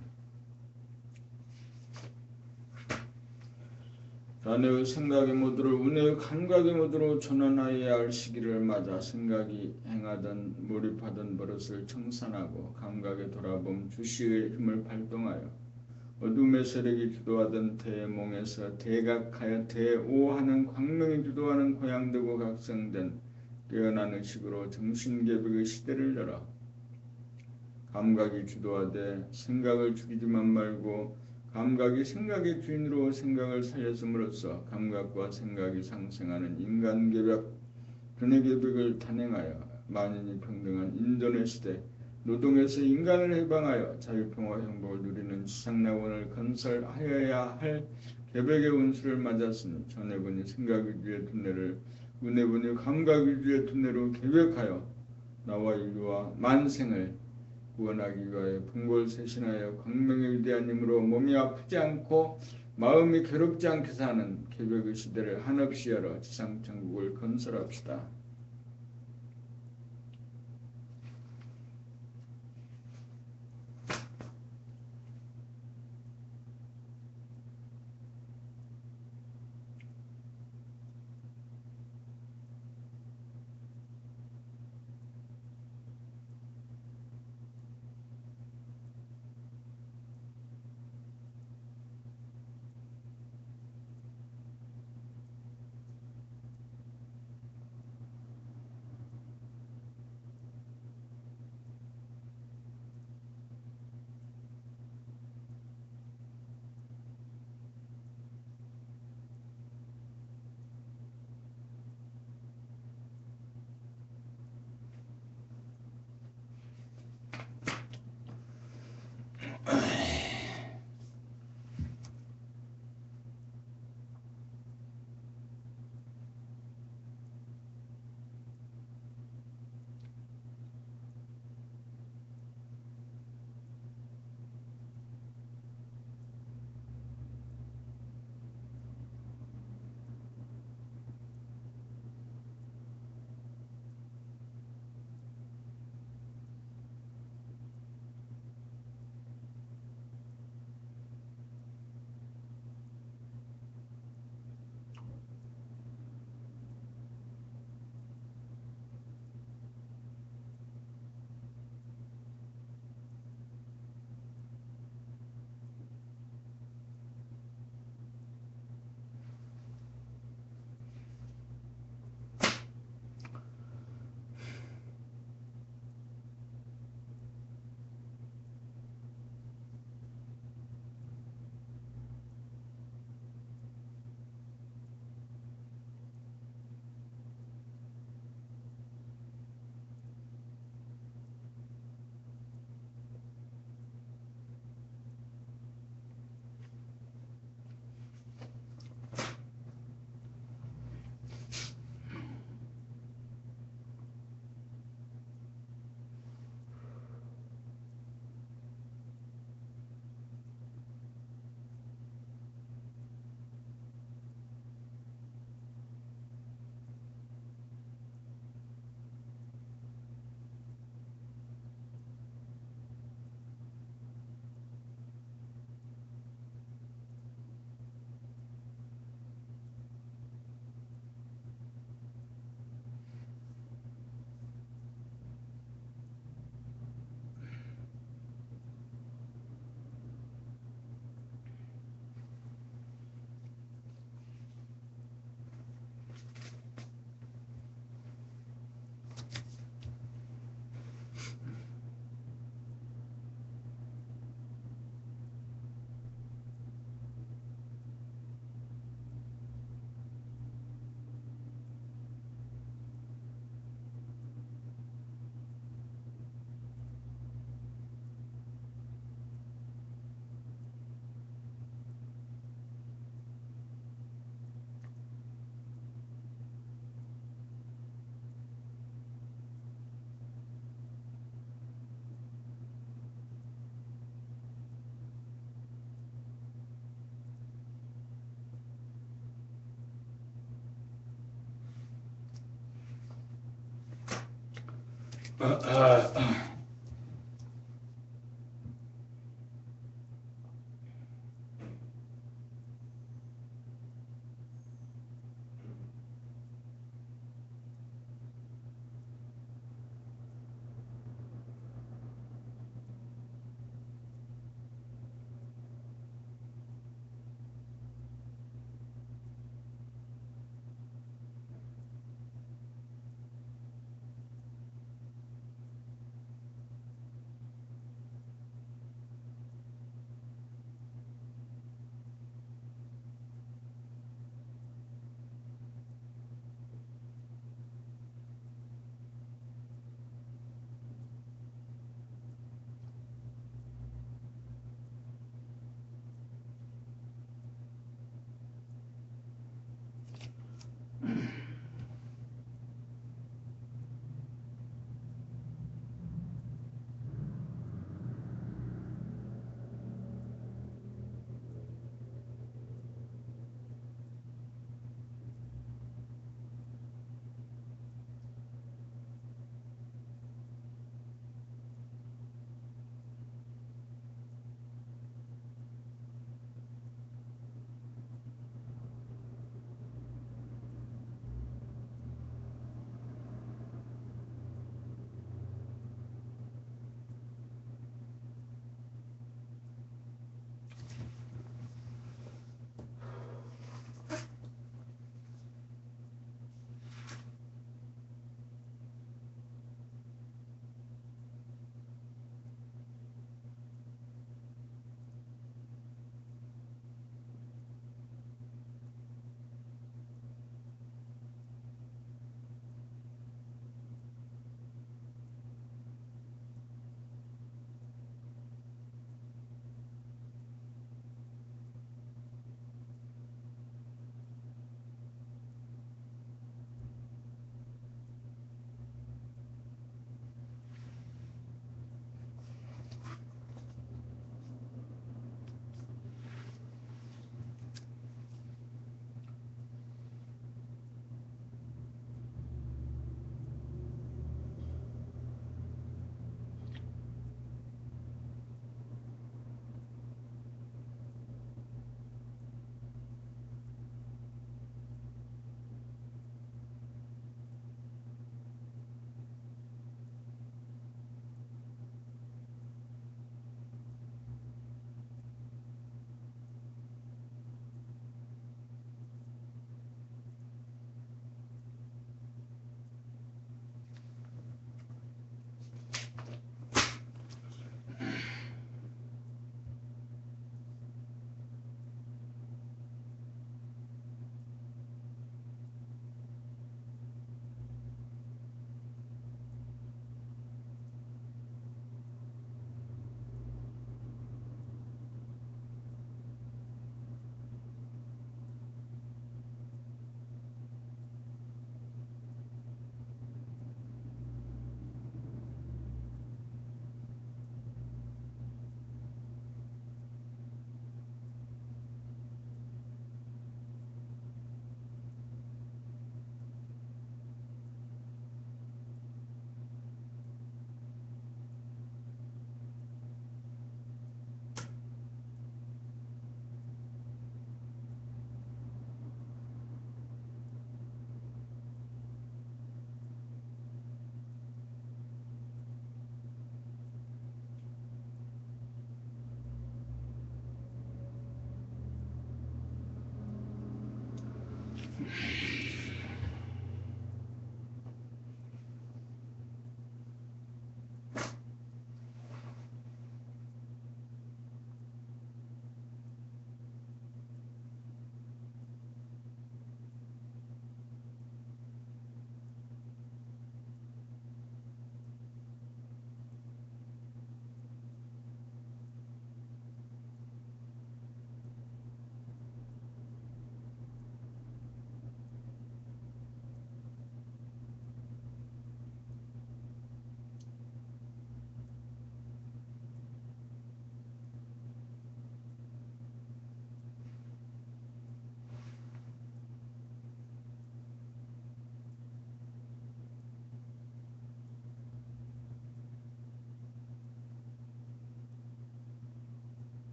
자네의 생각의 모두를 운해의 감각의 모두로 전환하여야 할 시기를 맞아 생각이 행하던 몰입하던 버릇을 청산하고 감각에 돌아봄 주시의 힘을 발동하여 어둠의 세력이 주도하던 대몽에서 대각하여 대오하는 광명이 주도하는 고양되고 각성된 깨어난 의식으로 정신개벽의 시대를 열어 감각이 주도하되 생각을 죽이지만 말고 감각이 생각의 주인으로 생각을 살렸음으로써 감각과 생각이 상생하는 인간개벽, 근혜개벽을 단행하여 만인이 평등한 인전의 시대, 노동에서 인간을 해방하여 자유평화 행복을 누리는 지상낙원을 건설하여야 할 개벽의 운수를 맞았으니 전해분이 생각위주의 두뇌를 은혜분이 감각위주의 두뇌로 개벽하여 나와 인류와 만생을 구원하기 위하여 분골쇄신하여 광명의 위대한 힘으로 몸이 아프지 않고 마음이 괴롭지 않게 사는 개벽의 시대를 한없이 열어 지상천국을 건설합시다.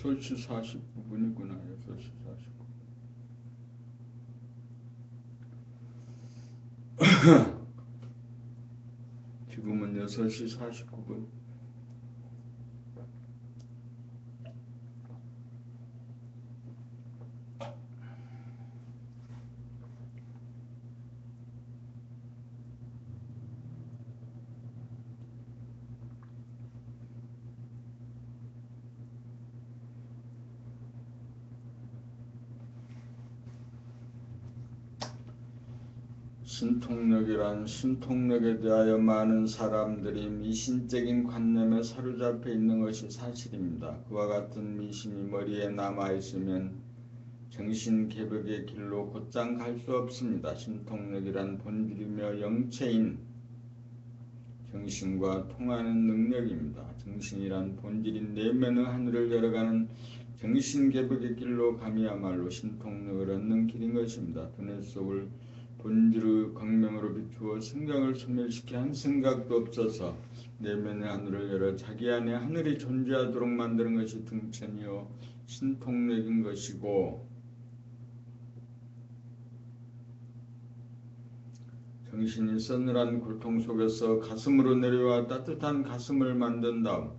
6시 49분이구나. 6시 49분. 지금은 6시 49분. 신통력이란 신통력에 대하여 많은 사람들이 미신적인 관념에 사로잡혀 있는 것이 사실입니다. 그와 같은 미신이 머리에 남아있으면 정신개벽의 길로 곧장 갈 수 없습니다. 신통력이란 본질이며 영체인 정신과 통하는 능력입니다. 정신이란 본질인 내면의 하늘을 열어가는 정신개벽의 길로 감이야말로 신통력을 얻는 길인 것입니다. 두뇌 속을 본질의 광명으로 비추어 생각을 소멸시켜 한 생각도 없어서 내면의 하늘을 열어 자기 안에 하늘이 존재하도록 만드는 것이 등천이요 신통력인 것이고, 정신이 서늘한 고통 속에서 가슴으로 내려와 따뜻한 가슴을 만든 다음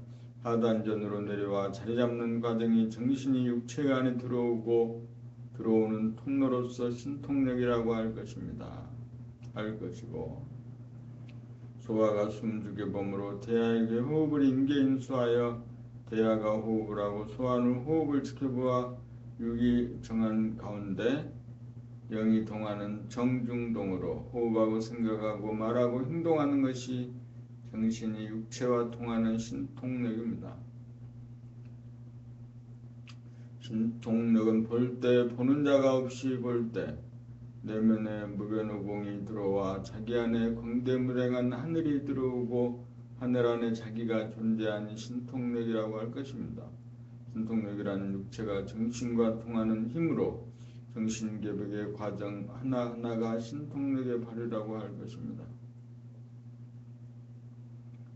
하단전으로 내려와 자리 잡는 과정이 정신이 육체 안에 들어오는 통로로서 신통력이라고 할 것이고, 소화가 숨죽여봄으로 대하에게 호흡을 인계인수하여 대하가 호흡을 하고 소화는 호흡을 지켜보아 육이 정한 가운데 영이 동하는 정중동으로 호흡하고 생각하고 말하고 행동하는 것이 정신이 육체와 통하는 신통력입니다. 신통력은 볼 때 보는 자가 없이 볼 때 내면에 무변오공이 들어와 자기 안에 광대무량한 하늘이 들어오고 하늘 안에 자기가 존재하는 신통력이라고 할 것입니다. 신통력이라는 육체가 정신과 통하는 힘으로 정신개벽의 과정 하나하나가 신통력의 발휘라고 할 것입니다.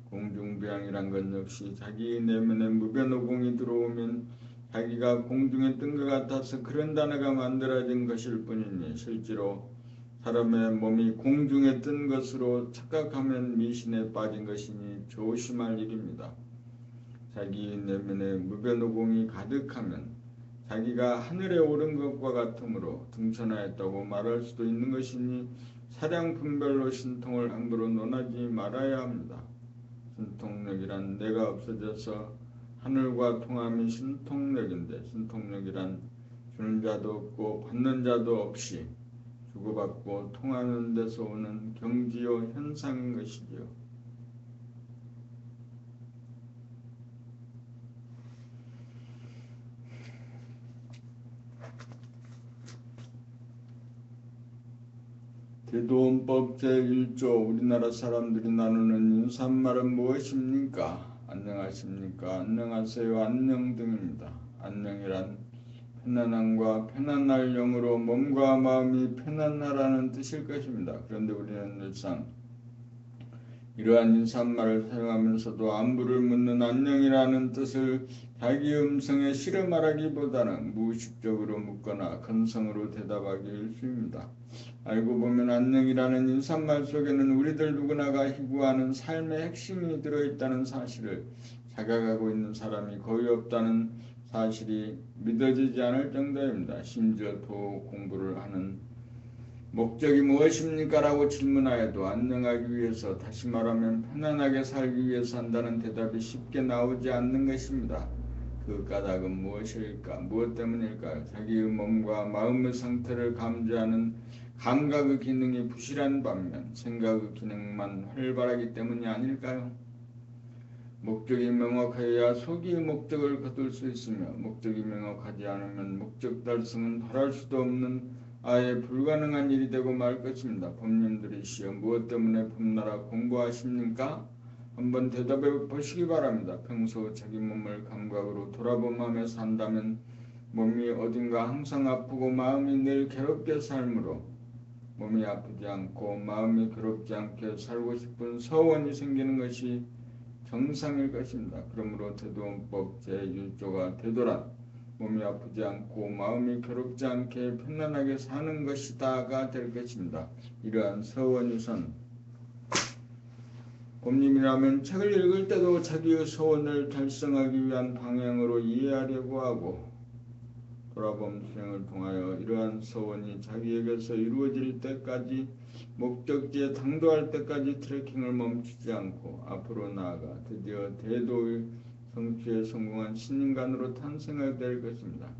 공중부양이란 것 역시 자기 내면에 무변오공이 들어오면 자기가 공중에 뜬 것 같아서 그런 단어가 만들어진 것일 뿐이니 실제로 사람의 몸이 공중에 뜬 것으로 착각하면 미신에 빠진 것이니 조심할 일입니다. 자기 내면에 무변오공이 가득하면 자기가 하늘에 오른 것과 같으므로 등천하였다고 말할 수도 있는 것이니 사량분별로 신통을 함부로 논하지 말아야 합니다. 신통력이란 내가 없어져서 하늘과 통함이 신통력인데, 신통력이란 주는 자도 없고 받는 자도 없이 주고받고 통하는 데서 오는 경지요 현상인 것이지요. 대도원법 제1조 우리나라 사람들이 나누는 인사말은 무엇입니까? 안녕하십니까? 안녕하세요? 안녕 등입니다. 안녕이란 편안함과 편안할 영으로 몸과 마음이 편안하라는 뜻일 것입니다. 그런데 우리는 늘상 이러한 인사말을 사용하면서도 안부를 묻는 안녕이라는 뜻을 자기 음성에 실어 말하기보다는 무의식적으로 묻거나 건성으로 대답하기 일쑤입니다. 알고 보면 안녕이라는 인사말 속에는 우리들 누구나가 희구하는 삶의 핵심이 들어있다는 사실을 자각하고 있는 사람이 거의 없다는 사실이 믿어지지 않을 정도입니다. 심지어 도 공부를 하는 목적이 무엇입니까? 라고 질문하여도 안녕하기 위해서, 다시 말하면 편안하게 살기 위해서 한다는 대답이 쉽게 나오지 않는 것입니다. 그 까닭은 무엇일까? 무엇 때문일까요? 자기의 몸과 마음의 상태를 감지하는 감각의 기능이 부실한 반면 생각의 기능만 활발하기 때문이 아닐까요? 목적이 명확해야 소기의 목적을 거둘 수 있으며, 목적이 명확하지 않으면 목적 달성은 바랄 수도 없는 아예 불가능한 일이 되고 말 것입니다. 법님들이시여 무엇 때문에 법나라 공부하십니까? 한번 대답해 보시기 바랍니다. 평소 자기 몸을 감각으로 돌아보면서 산다면 몸이 어딘가 항상 아프고 마음이 늘 괴롭게 살므로 몸이 아프지 않고 마음이 괴롭지 않게 살고 싶은 서원이 생기는 것이 정상일 것입니다. 그러므로 대도원법 제1조가 되돌아 몸이 아프지 않고 마음이 괴롭지 않게 편안하게 사는 것이다가 될 것입니다. 이러한 서원유선 곰님이라면 책을 읽을 때도 자기의 소원을 달성하기 위한 방향으로 이해하려고 하고 돌아봄 수행을 통하여 이러한 소원이 자기에게서 이루어질 때까지 목적지에 당도할 때까지 트레킹을 멈추지 않고 앞으로 나아가 드디어 대도의 성취에 성공한 신인간으로 탄생하게 될 것입니다.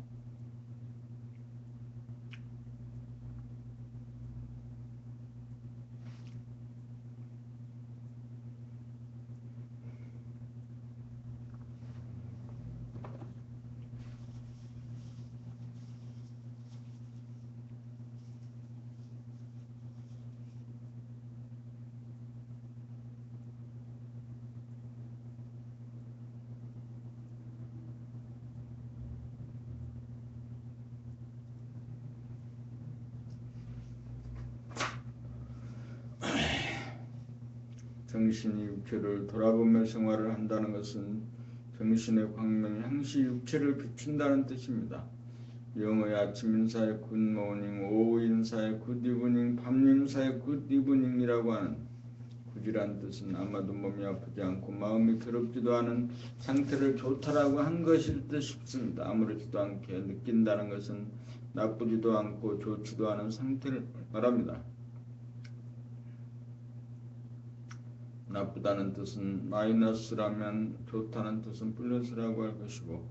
정신이 육체를 돌아보며 생활을 한다는 것은 정신의 광명이 항시 육체를 비춘다는 뜻입니다. 영어의 아침 인사의 굿모닝, 오후 인사의 굿이브닝, 밤 인사의 굿이브닝이라고 하는 굿이란 뜻은 아마도 몸이 아프지 않고 마음이 괴롭지도 않은 상태를 좋다라고 한 것일 듯 싶습니다. 아무렇지도 않게 느낀다는 것은 나쁘지도 않고 좋지도 않은 상태를 말합니다. 나쁘다는 뜻은 마이너스라면 좋다는 뜻은 플러스라고 할 것이고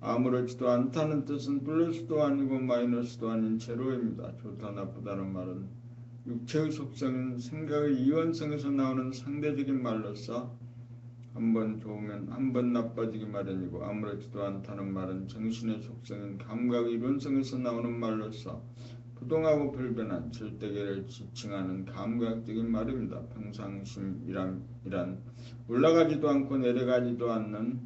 아무렇지도 않다는 뜻은 플러스도 아니고 마이너스도 아닌 제로입니다. 좋다 나쁘다는 말은 육체의 속성인 생각의 이원성에서 나오는 상대적인 말로서 한 번 좋으면 한 번 나빠지기 마련이고 아무렇지도 않다는 말은 정신의 속성인 감각 이론성에서 나오는 말로서 부동하고 불변한 절대계를 지칭하는 감각적인 말입니다. 평상심이란 올라가지도 않고 내려가지도 않는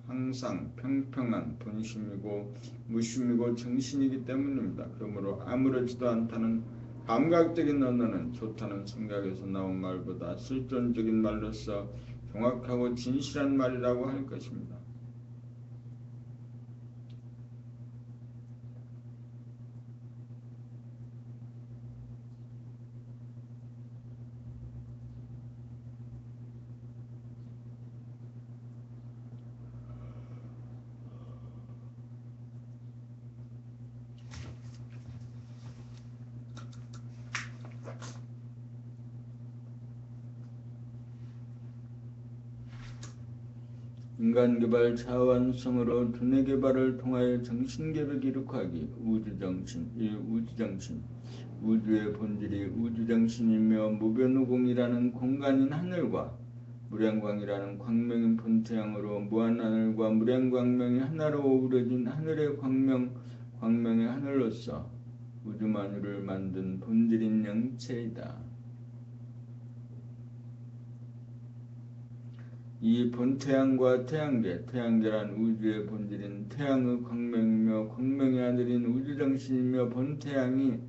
항상 평평한 본심이고 무심이고 정신이기 때문입니다. 그러므로 아무렇지도 않다는 감각적인 언어는 좋다는 생각에서 나온 말보다 실존적인 말로서 정확하고 진실한 말이라고 할 것입니다. 인간개발 자완성으로 두뇌개발을 통하여 정신개발 기록하기 우주정신, 이 우주정신, 우주의 본질이 우주정신이며 무변우공이라는 공간인 하늘과 무량광이라는 광명인 본태양으로 무한하늘과 무량광명이 하나로 어우러진 하늘의 광명의 하늘로서 우주만유를 만든 본질인 영체이다. 이 본태양과 태양계, 태양계란 우주의 본질인 태양의 광명이며 광명의 하늘인 우주정신이며 본태양이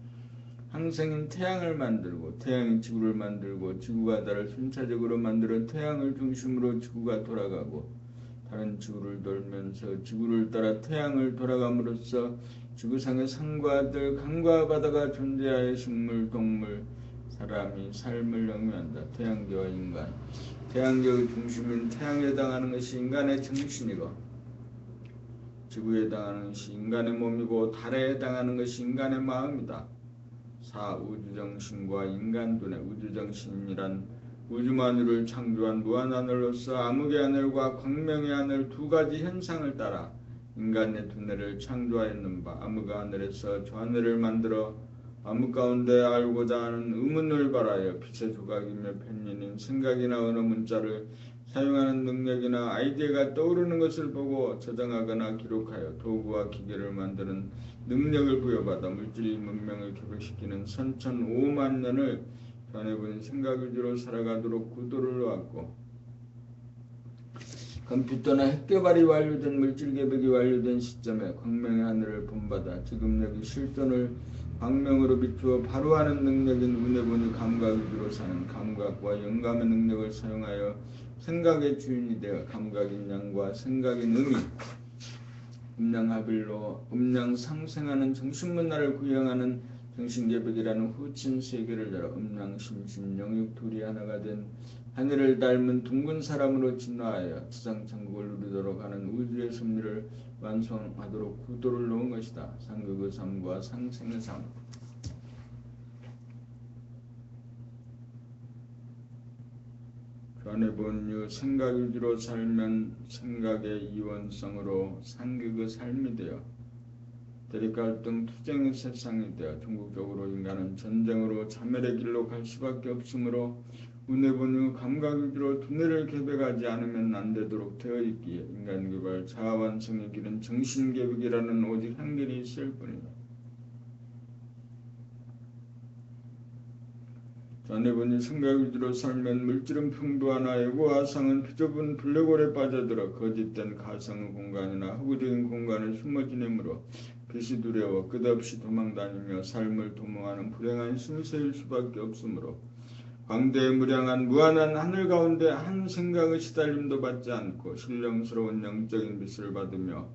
항생인 태양을 만들고 태양이 지구를 만들고 지구가 달을 순차적으로 만들어 태양을 중심으로 지구가 돌아가고 다른 지구를 돌면서 지구를 따라 태양을 돌아감으로써 지구상의 산과 들, 강과 바다가 존재하여 식물, 동물, 사람이 삶을 영위한다. 태양계와 인간. 태양계의 중심인 태양에 해당하는 것이 인간의 정신이고 지구에 해당하는 것이 인간의 몸이고 달에 해당하는 것이 인간의 마음이다. 우주정신과 인간둔의 우주정신이란 우주만유를 창조한 무한하늘로서 암흑의 하늘과 광명의 하늘 두 가지 현상을 따라 인간의 두뇌를 창조하였는바 암흑의 하늘에서 저 하늘을 만들어 암흑 가운데 알고자 하는 의문을 발하여 빛의 조각이며 편인인 생각이나 언어 문자를 사용하는 능력이나 아이디어가 떠오르는 것을 보고 저장하거나 기록하여 도구와 기계를 만드는 능력을 부여받아 물질 문명을 개발시키는 선천 5만 년을 변해버린 생각 위주로 살아가도록 구도를 놓았고 컴퓨터나 핵개발이 완료된 물질개벽이 완료된 시점에 광명의 하늘을 본받아 지금 여기 실존을 광명으로 비추어 바로 하는 능력인 운해본유 감각위주로 사는 감각과 영감의 능력을 사용하여 생각의 주인이 되어 감각인양과 생각인 의미 음양합일로 음양상생하는 정신문화를 구형하는 정신개벽이라는 후친 세계를 열어 음양심신영육 둘이 하나가 된 하늘을 닮은 둥근 사람으로 진화하여 지상천국을 누리도록 하는 우주의 섭리를 완성하도록 구도를 놓은 것이다. 상극의 삶과 상생의 삶. 변해본유 생각위주로 살면 생각의 이원성으로 상극의 삶이 되어 대립갈등 투쟁의 세상이 되어 궁극적으로 인간은 전쟁으로 자멸의 길로 갈 수밖에 없으므로 운해본유 감각위주로 두뇌를 개벽하지 않으면 안되도록 되어 있기에 인간개발 자아완성의 길은 정신개벽이라는 오직 한 길이 있을 뿐이다. 변해본유 생각위주로 살면 물질은 풍부하나 애고와 상은 비좁은 블랙홀에 빠져들어 거짓된 가상의 공간이나 허구적인 공간에 숨어 지내므로 빛이 두려워 끝없이 도망다니며 삶을 도모하는 불행한 신세일 수밖에 없으므로 광대무량한 무한한 하늘 가운데 한 생각의 시달림도 받지 않고 신령스러운 영적인 빛을 받으며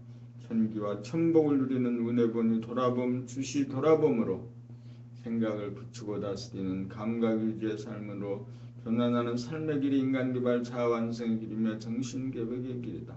천기와 천복을 누리는 운해본유 돌아봄 주시 돌아봄으로 생각을 붙이고 다스리는 감각위주의 삶으로 변화하는 삶의 길이 인간개발 자아완성의 길이며 정신개벽의 길이다.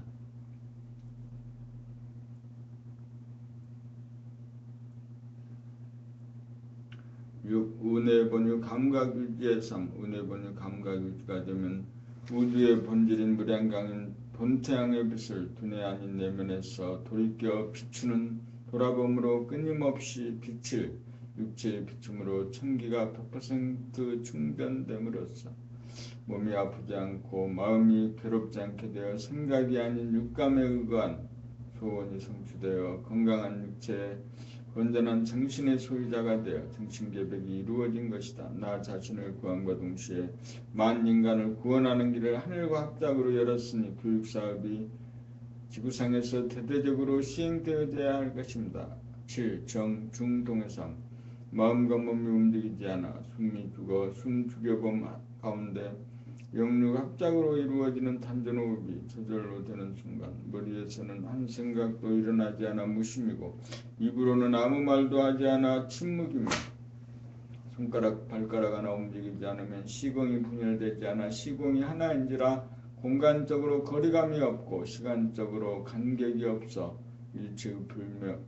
6. 운해본유 감각위주의 삶. 운해본유 감각위주가 되면 우주의 본질인 무량강인 본태양의 빛을 두뇌 아닌 내면에서 돌이켜 비추는 돌아봄으로 끊임없이 빛을 육체의 비춤으로 천기가 100% 충전됨으로써 몸이 아프지 않고 마음이 괴롭지 않게 되어 생각이 아닌 육감에 의거한 소원이 성취되어 건강한 육체에 건전한 정신의 소유자가 되어 정신개벽이 이루어진 것이다. 나 자신을 구함과 동시에 만인간을 구원하는 길을 하늘과 합작으로 열었으니 교육사업이 지구상에서 대대적으로 시행되어야 할 것입니다. 7. 정, 중, 동의 삶. 마음과 몸이 움직이지 않아 숨이 죽어 숨 죽여봄 가운데 영육 합작으로 이루어지는 탄전호흡이 저절로 되는 순간 머리에서는 한 생각도 일어나지 않아 무심이고 입으로는 아무 말도 하지 않아 침묵이며 손가락 발가락 하나 움직이지 않으면 시공이 분열되지 않아 시공이 하나인지라 공간적으로 거리감이 없고 시간적으로 간격이 없어 일체의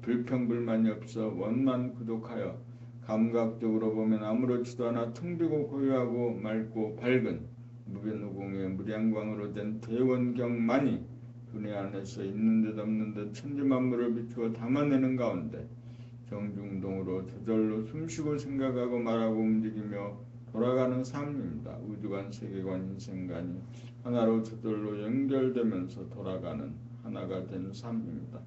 불평불만이 없어 원만 구독하여 감각적으로 보면 아무렇지도 않아 텅 비고 고요하고 맑고 밝은 무변무공의 무량광으로 된 대원경만이 두뇌 안에서 있는 듯 없는 듯 천지만물을 비추어 담아내는 가운데 정중동으로 저절로 숨쉬고 생각하고 말하고 움직이며 돌아가는 삶입니다. 우주관, 세계관, 인생관이 하나로 저절로 연결되면서 돌아가는 하나가 된 삶입니다.